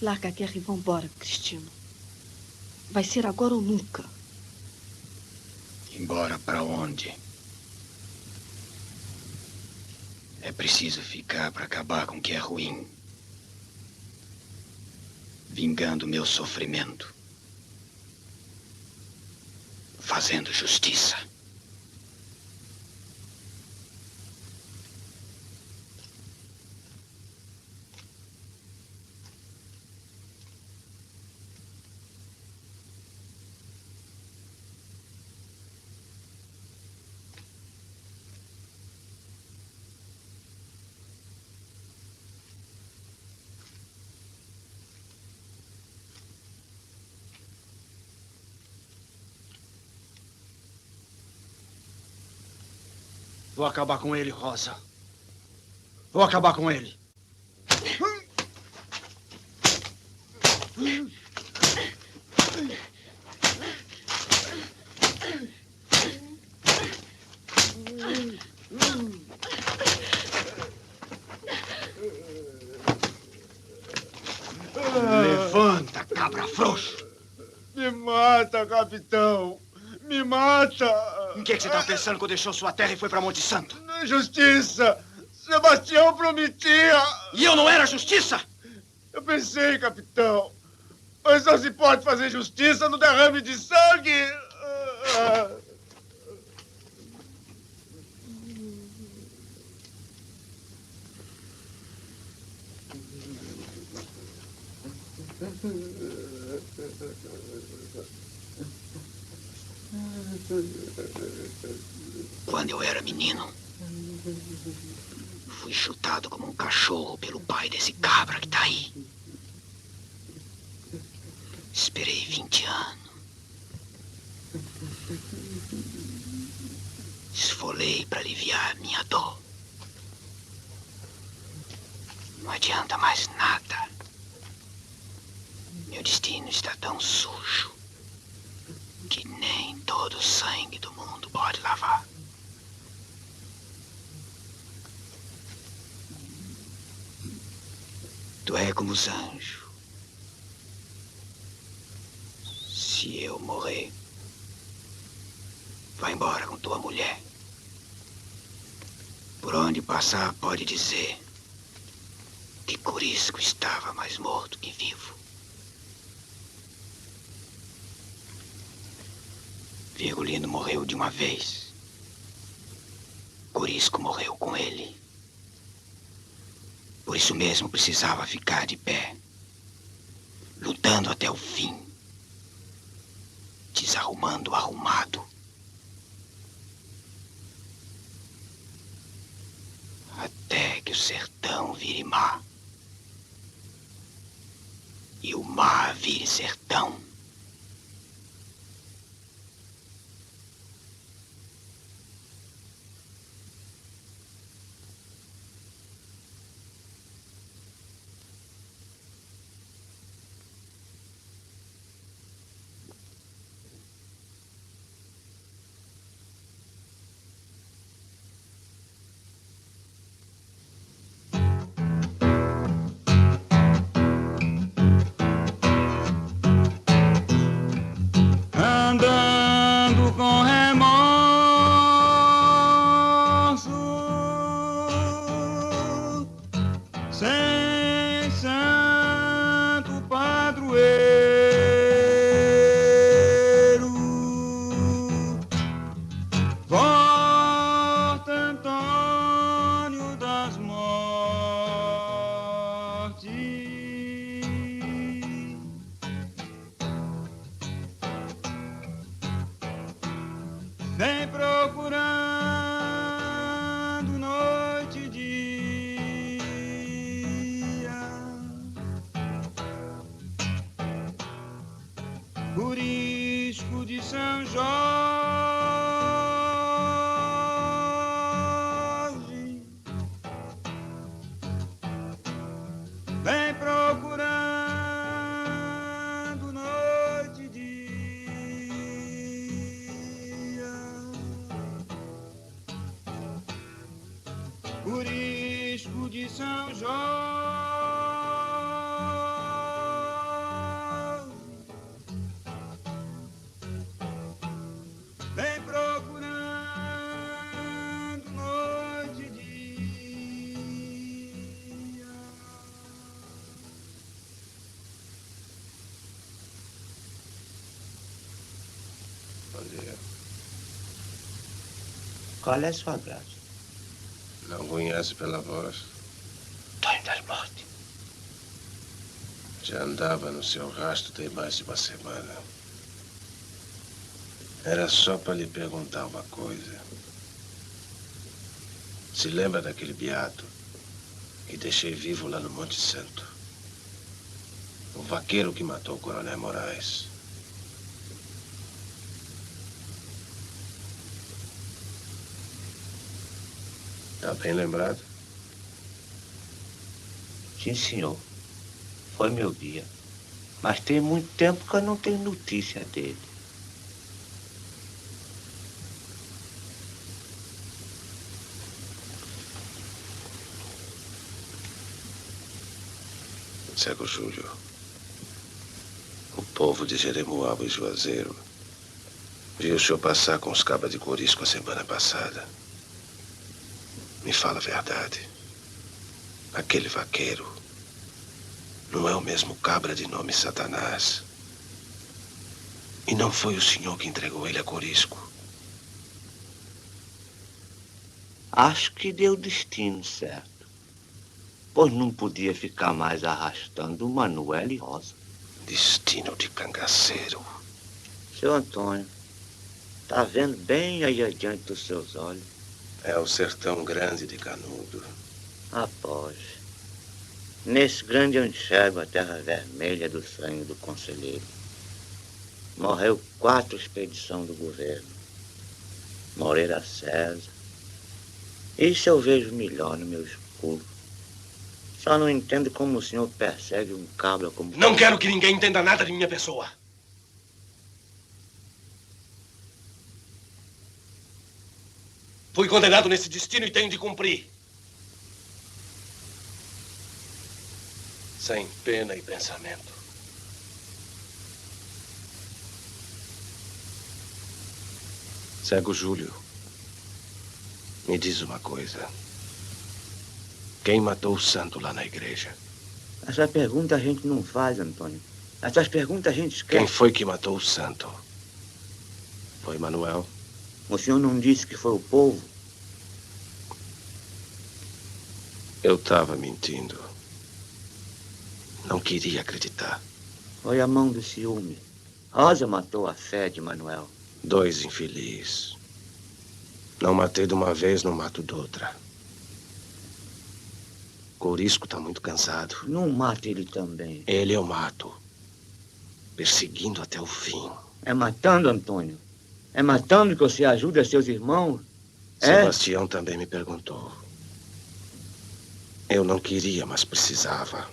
S6: Larga a guerra e vambora, Cristino. Vai ser agora ou nunca.
S3: Embora para onde? É preciso ficar para acabar com o que é ruim. Vingando meu sofrimento. Fazendo justiça.
S5: Vou acabar com ele, Rosa. Vou acabar com ele.
S3: Levanta, cabra frouxo.
S4: Me mata, capitão. Me mata.
S5: Em que você estava pensando quando deixou sua terra e foi para Monte Santo?
S4: Na justiça. Sebastião prometia.
S5: E eu não era justiça?
S4: Eu pensei, capitão. Mas só se pode fazer justiça no derrame de sangue.
S3: Quando eu era menino, fui chutado como um cachorro pelo pai desse cabra que tá aí. Esperei 20 anos. Esfolei para aliviar a minha dor. Não adianta mais nada. Meu destino está tão sujo que nem todo o sangue do mundo pode lavar. Tu é como os anjos. Se eu morrer, vai embora com tua mulher. Por onde passar, pode dizer que Corisco estava mais morto que vivo. Virgulino morreu de uma vez. Corisco morreu com ele. Por isso mesmo precisava ficar de pé, lutando até o fim, desarrumando o arrumado. Até que o sertão vire mar e o mar vire sertão.
S2: Andando com remorso, sem santo padroeiro, volta Antônio das Mortes. Vem procurando noite e dia, Corisco de São Jorge. Vem procurando noite e dia, Corisco de São Jorge.
S8: Bom dia.
S7: Qual é a sua graça?
S8: Não conhece pela voz?
S7: Tonho das Mortes.
S8: Já andava no seu rastro tem mais de uma semana. Era só para lhe perguntar uma coisa. Se lembra daquele beato que deixei vivo lá no Monte Santo? O vaqueiro que matou o Coronel Moraes. Tá bem lembrado?
S7: Sim, senhor. Foi meu dia. Mas tem muito tempo que eu não tenho notícia dele.
S8: Cego Júlio, o povo de Jeremoabo e Juazeiro viu o senhor passar com os cabas de Corisco a semana passada. Me fala a verdade. Aquele vaqueiro não é o mesmo cabra de nome Satanás. E não foi o senhor que entregou ele a Corisco.
S7: Acho que deu destino certo. Pois não podia ficar mais arrastando Manuel e Rosa.
S8: Destino de cangaceiro.
S7: Seu Antônio, tá vendo bem aí adiante dos seus olhos?
S8: É o sertão grande de Canudo.
S7: Após. Nesse grande eu enxergo a terra vermelha do sangue do conselheiro. Morreu 4 expedições do governo. Moreira César. Isso eu vejo melhor no meu escuro. Só não entendo como o senhor persegue um cabra como...
S8: Não quero que ninguém entenda nada de minha pessoa. Fui condenado nesse destino e tenho de cumprir. Sem pena e pensamento. Cego Júlio, me diz uma coisa. Quem matou o santo lá na igreja?
S7: Essa pergunta a gente não faz, Antônio. Essas perguntas a gente esquece.
S8: Quem foi que matou o santo? Foi Manuel?
S7: O senhor não disse que foi o povo?
S8: Eu estava mentindo. Não queria acreditar.
S7: Foi a mão do ciúme. Rosa matou a fé de Manuel.
S8: 2 infelizes. Não matei de uma vez, não mato de outra. Corisco está muito cansado.
S7: Não mate ele também.
S8: Ele eu mato. Perseguindo até o fim.
S7: É matando, Antônio. É matando que você ajuda seus irmãos?
S8: Sebastião também me perguntou. Eu não queria, mas precisava.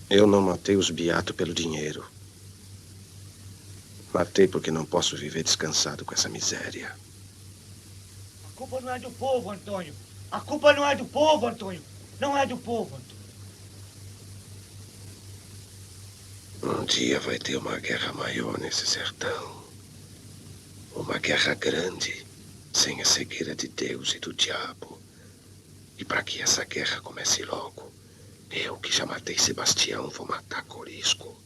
S8: Eu não matei os beatos pelo dinheiro. Matei porque não posso viver descansado com essa miséria.
S5: A culpa não é do povo, Antônio. A culpa não é do povo, Antônio. Não é do povo, Antônio.
S8: Um dia vai ter uma guerra maior nesse sertão. Uma guerra grande, sem a cegueira de Deus e do diabo. E para que essa guerra comece logo, eu que já matei Sebastião vou matar Corisco.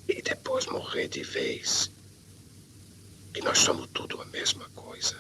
S8: E depois morrer de vez. Que nós somos tudo a mesma coisa.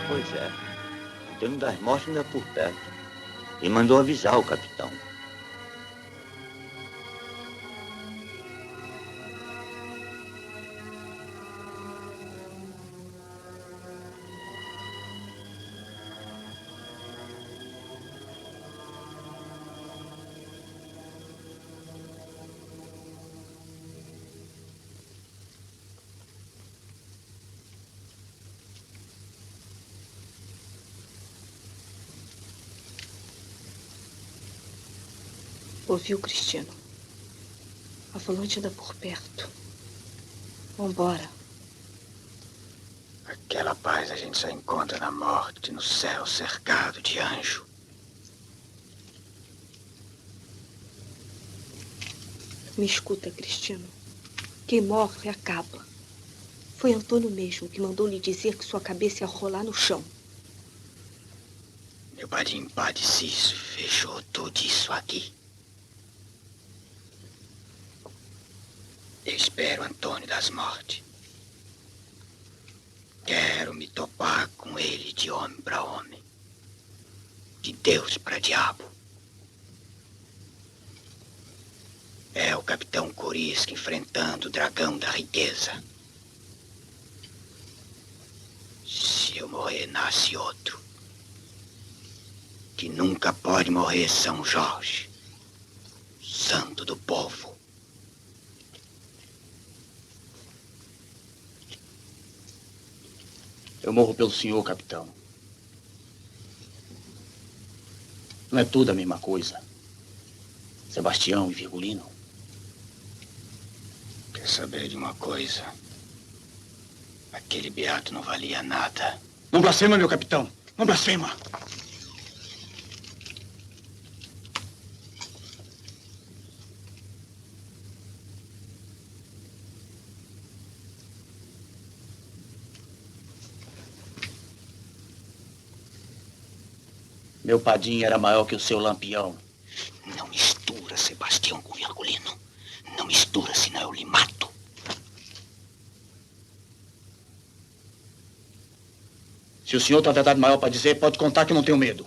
S7: Pois é. O tempo das mortes ainda por perto. E mandou avisar o capitão.
S6: Ouviu, Cristiano? A volante anda por perto. Vambora.
S3: Aquela paz a gente só encontra na morte, no céu cercado de anjo.
S6: Me escuta, Cristiano. Quem morre acaba. Foi Antônio mesmo que mandou lhe dizer que sua cabeça ia rolar no chão.
S3: Meu padim Padre Cício fechou tudo isso aqui. Eu espero Antônio das Mortes. Quero me topar com ele de homem para homem. De Deus para diabo. É o capitão Corisca enfrentando o dragão da riqueza. Se eu morrer, nasce outro. Que nunca pode morrer São Jorge, santo do povo.
S5: Eu morro pelo senhor, capitão. Não é tudo a mesma coisa. Sebastião e Virgulino.
S3: Quer saber de uma coisa? Aquele beato não valia nada.
S5: Não blasfema, meu capitão. Não blasfema. Meu padim era maior que o seu Lampião.
S3: Não mistura Sebastião com Virgulino. Não mistura, senão eu lhe mato.
S5: Se o senhor tem a verdade maior para dizer, pode contar que não tenho medo.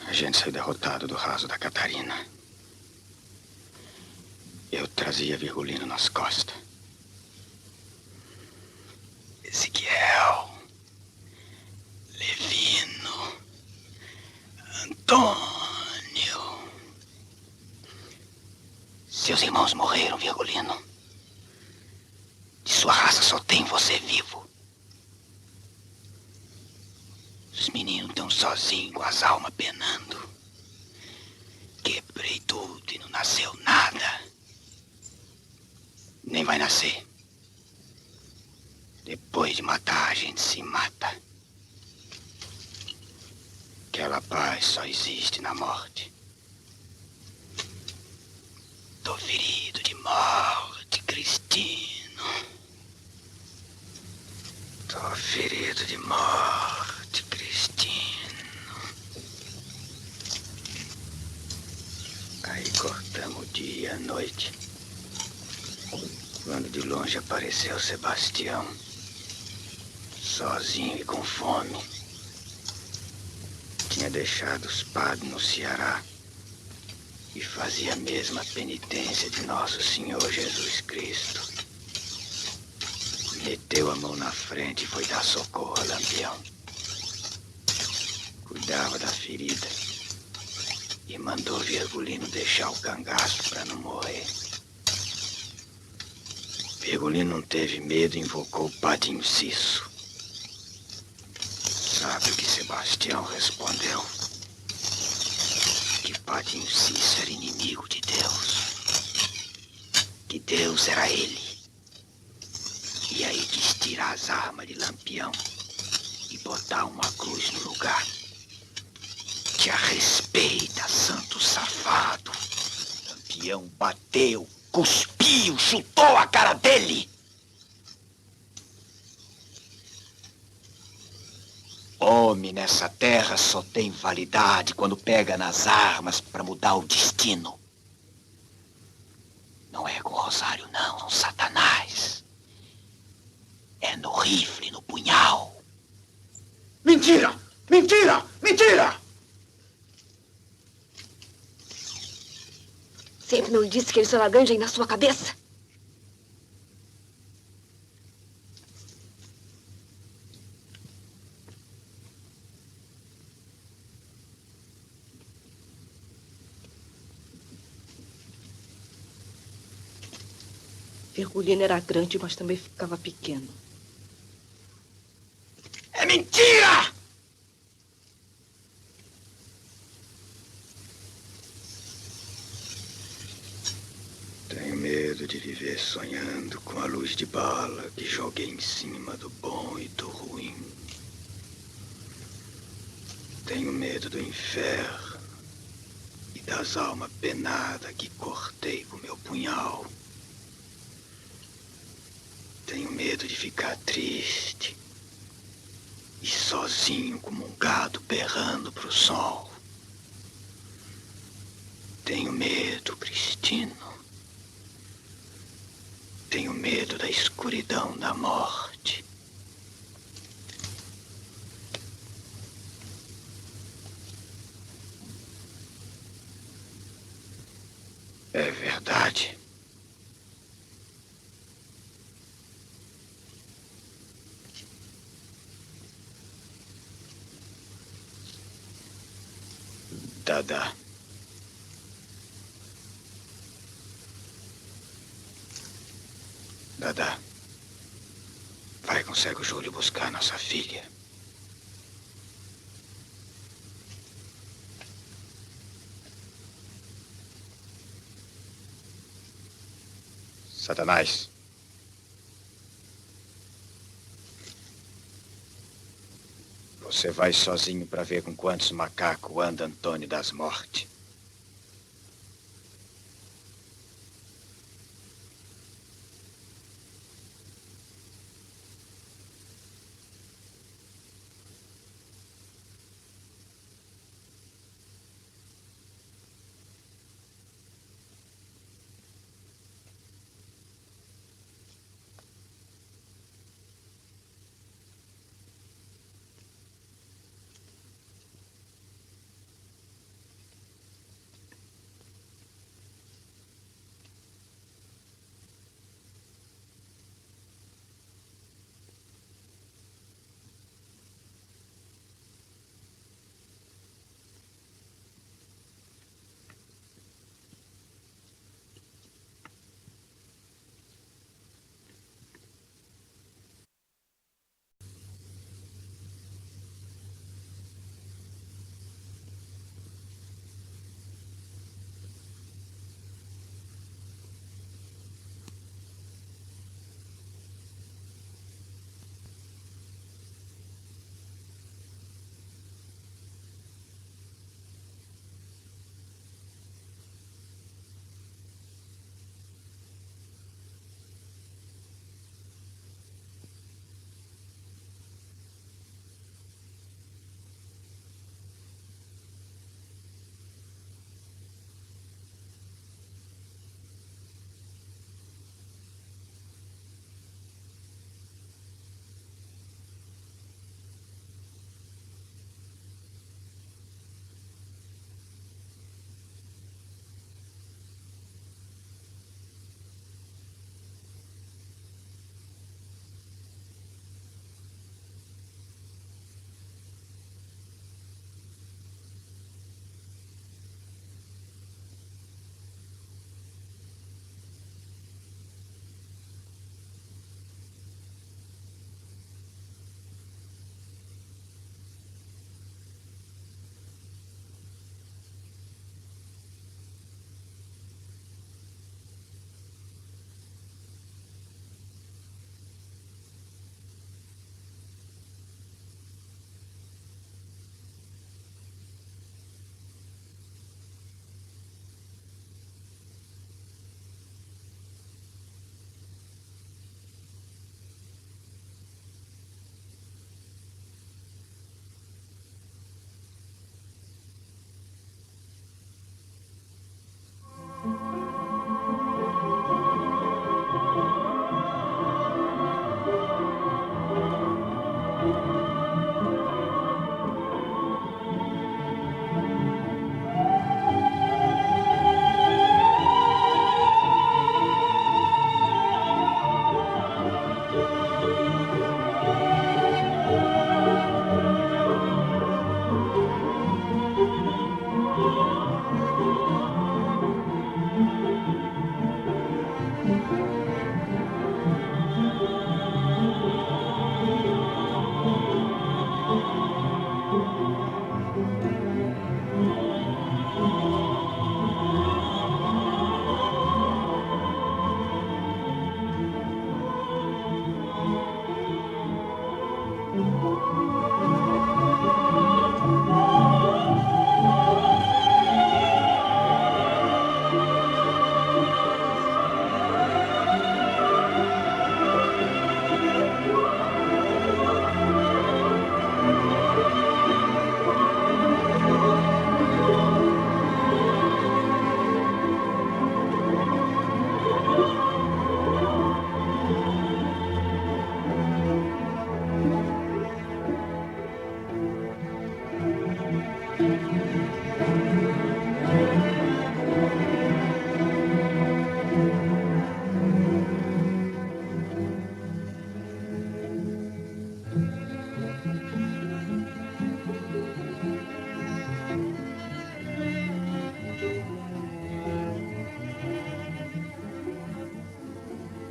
S3: A gente saiu derrotado do raso da Catarina. Eu trazia Virgulino nas costas. Ezequiel, Levino, Antônio. Seus irmãos morreram, Virgulino. De sua raça só tem você vivo. Os meninos estão sozinhos, com as almas penando. Quebrei tudo e não nasceu nada. Nem vai nascer. Depois de matar, a gente se mata. Aquela paz só existe na morte. Tô ferido de morte, Cristino. Tô ferido de morte, Cristino. Aí cortamos o dia e a noite. Quando de longe apareceu Sebastião, sozinho e com fome. Tinha deixado os padres no Ceará e fazia a mesma penitência de nosso Senhor Jesus Cristo. Meteu a mão na frente e foi dar socorro a Lampião. Cuidava da ferida e mandou Virgulino deixar o cangaço para não morrer. Virgulino não teve medo e invocou o Padinho Cisso. Sabe o que Sebastião respondeu? Que Padinho Cisso era inimigo de Deus. Que Deus era ele. E aí quis tirar as armas de Lampião e botar uma cruz no lugar. Te respeita, santo safado. Lampião bateu, cuspiu, chutou a cara dele. Homem nessa terra só tem validade quando pega nas armas para mudar o destino. rosário não, Satanás. É no rifle, no punhal.
S5: Mentira! Mentira! Mentira!
S6: Sempre não lhe disse que ele se laranja aí na sua cabeça?
S10: Virgulino era grande, mas também ficava pequeno.
S3: É mentira!
S4: Tenho medo de viver sonhando com a luz de bala que joguei em cima do bom e do ruim. Tenho medo do inferno e das almas penadas que cortei com meu punhal. Tenho medo de ficar triste e sozinho como um gado berrando pro sol. Tenho medo, Cristino. Tenho medo da escuridão da morte. É verdade. Dada. Dada. Vai com o cego Júlio buscar nossa filha. Satanás. Você vai sozinho para ver com quantos macacos anda Antônio das Mortes.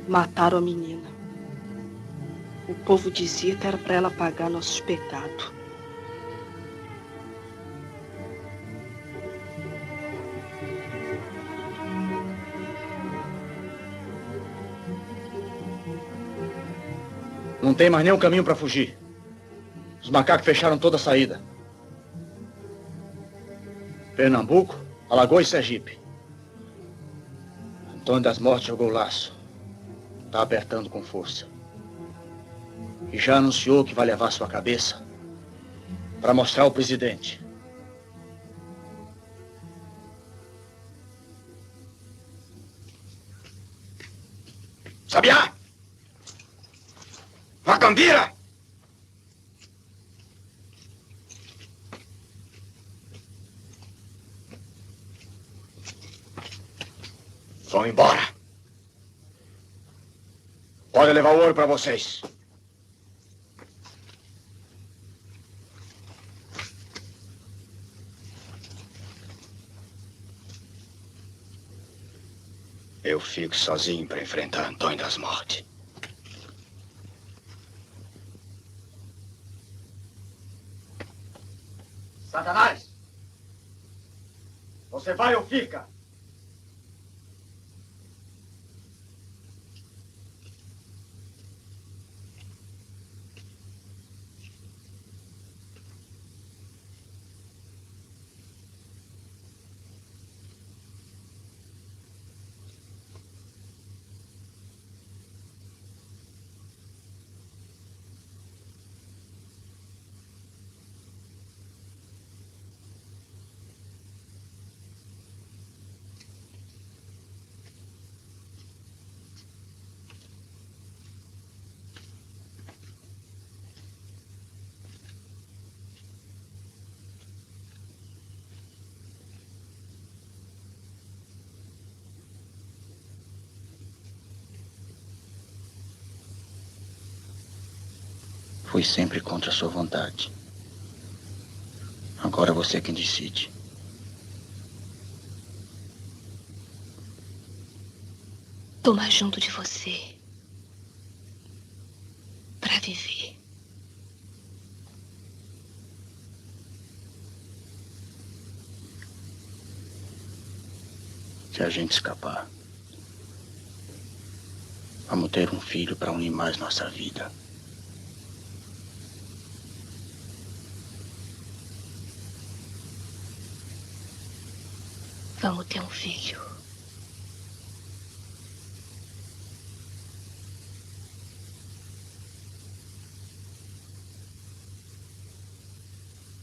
S10: Mataram a menina. O povo dizia que era para ela pagar nossos pecados.
S5: Não tem mais nenhum caminho para fugir. Os macacos fecharam toda a saída. Pernambuco, Alagoas e Sergipe. Antônio das Mortes jogou o laço. Está apertando com força. E já anunciou que vai levar sua cabeça para mostrar ao presidente.
S3: Sabiá! Macambira! Vão embora. Pode levar o ouro para vocês. Eu fico sozinho para enfrentar Antônio das Mortes.
S5: Satanás! Você vai ou fica?
S3: Fui sempre contra a sua vontade. Agora você é quem decide.
S6: Tô mais junto de você. Pra viver.
S3: Se a gente escapar, vamos ter um filho para unir mais nossa vida.
S6: Vamos ter um filho.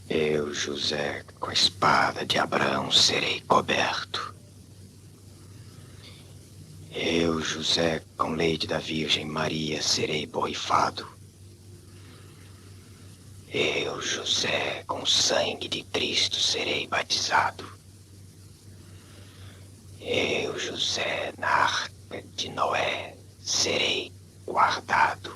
S3: Eu, José, com a espada de Abraão serei coberto. Eu, José, com leite da Virgem Maria serei borrifado. Eu, José, com sangue de Cristo serei batizado. Eu, José, na arca de Noé serei guardado.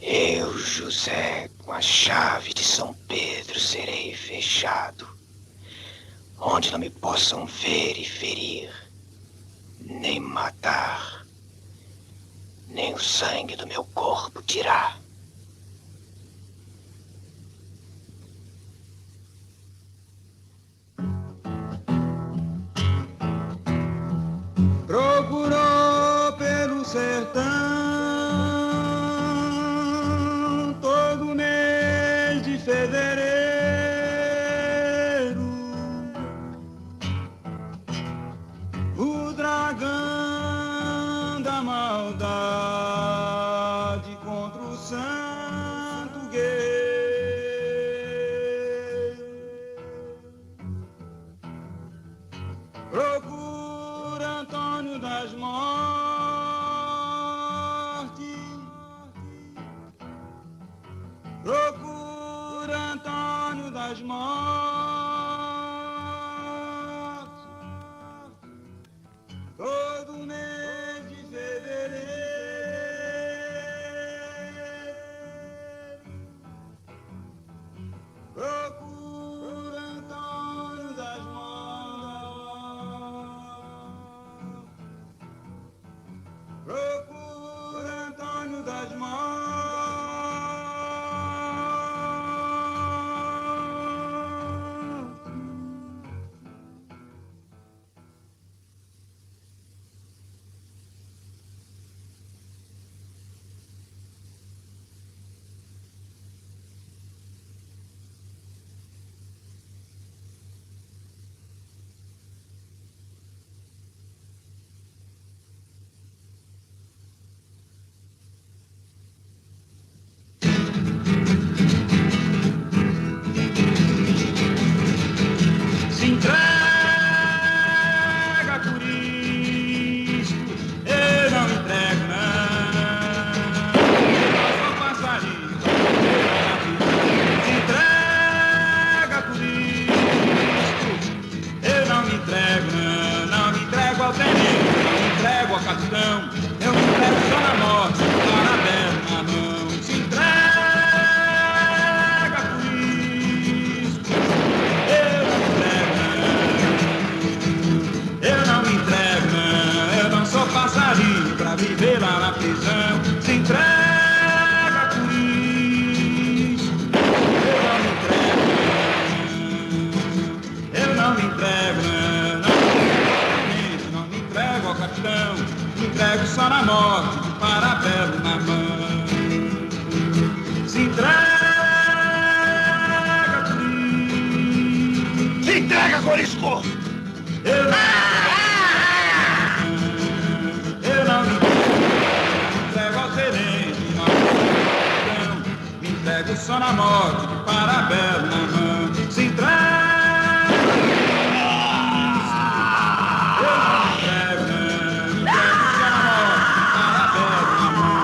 S3: Eu, José, com a chave de São Pedro serei fechado, onde não me possam ver e ferir, nem matar, nem o sangue do meu corpo tirar.
S2: Procurou pelo sertão todo mês de fevereiro o dragão da maldade contra o santo guerreiro. Procura Antônio das Mortes. Procura Antônio das Mortes. Todo mês de fevereiro. Procura Antônio das Mortes. capitão, eu me entrego só na morte, parabéns na mão. Se entrega por isso, eu não me entrego não, eu não sou passarinho pra viver lá na prisão. Se entrega por isso, eu não me entrego não me entrego ao capitão, me entrego só na morte, de parabéns na mão. Se entrega por isso,
S3: Se entrega, Corisco!
S2: eu não me entrego ao tenente, me entrego só na morte, de parabéns na mão. Se entrega, eu não me entrego só na morte, de parabéns na mão.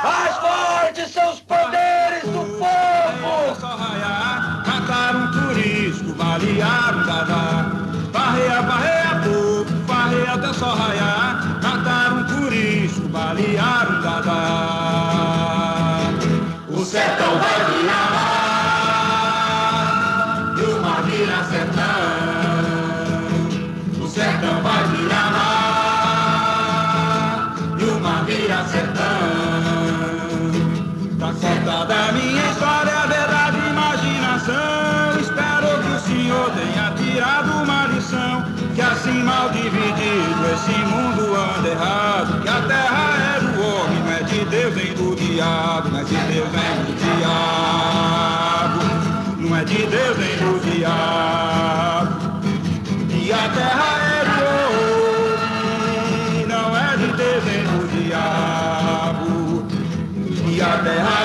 S3: Mais fortes são os poderes do povo!
S2: Só raiar, mataram um turisco, balearam um dadá. Barreia, barreia, povo, barreia até só raiar. Mataram um turisco, balearam um dadá. O sertão vai virar mar, e o mar vira sertão. O sertão vai virar mar, e o mar vira sertão. Tá contada a minha história, verdade, imaginação. Espero que o senhor tenha tirado uma lição, que assim mal dividido esse mundo anda errado, que a terra é do homem, não é de Deus nem do diabo, não é de Deus nem do diabo, não é de Deus nem do diabo. E a terra é do homem, não é de Deus nem do diabo. E a terra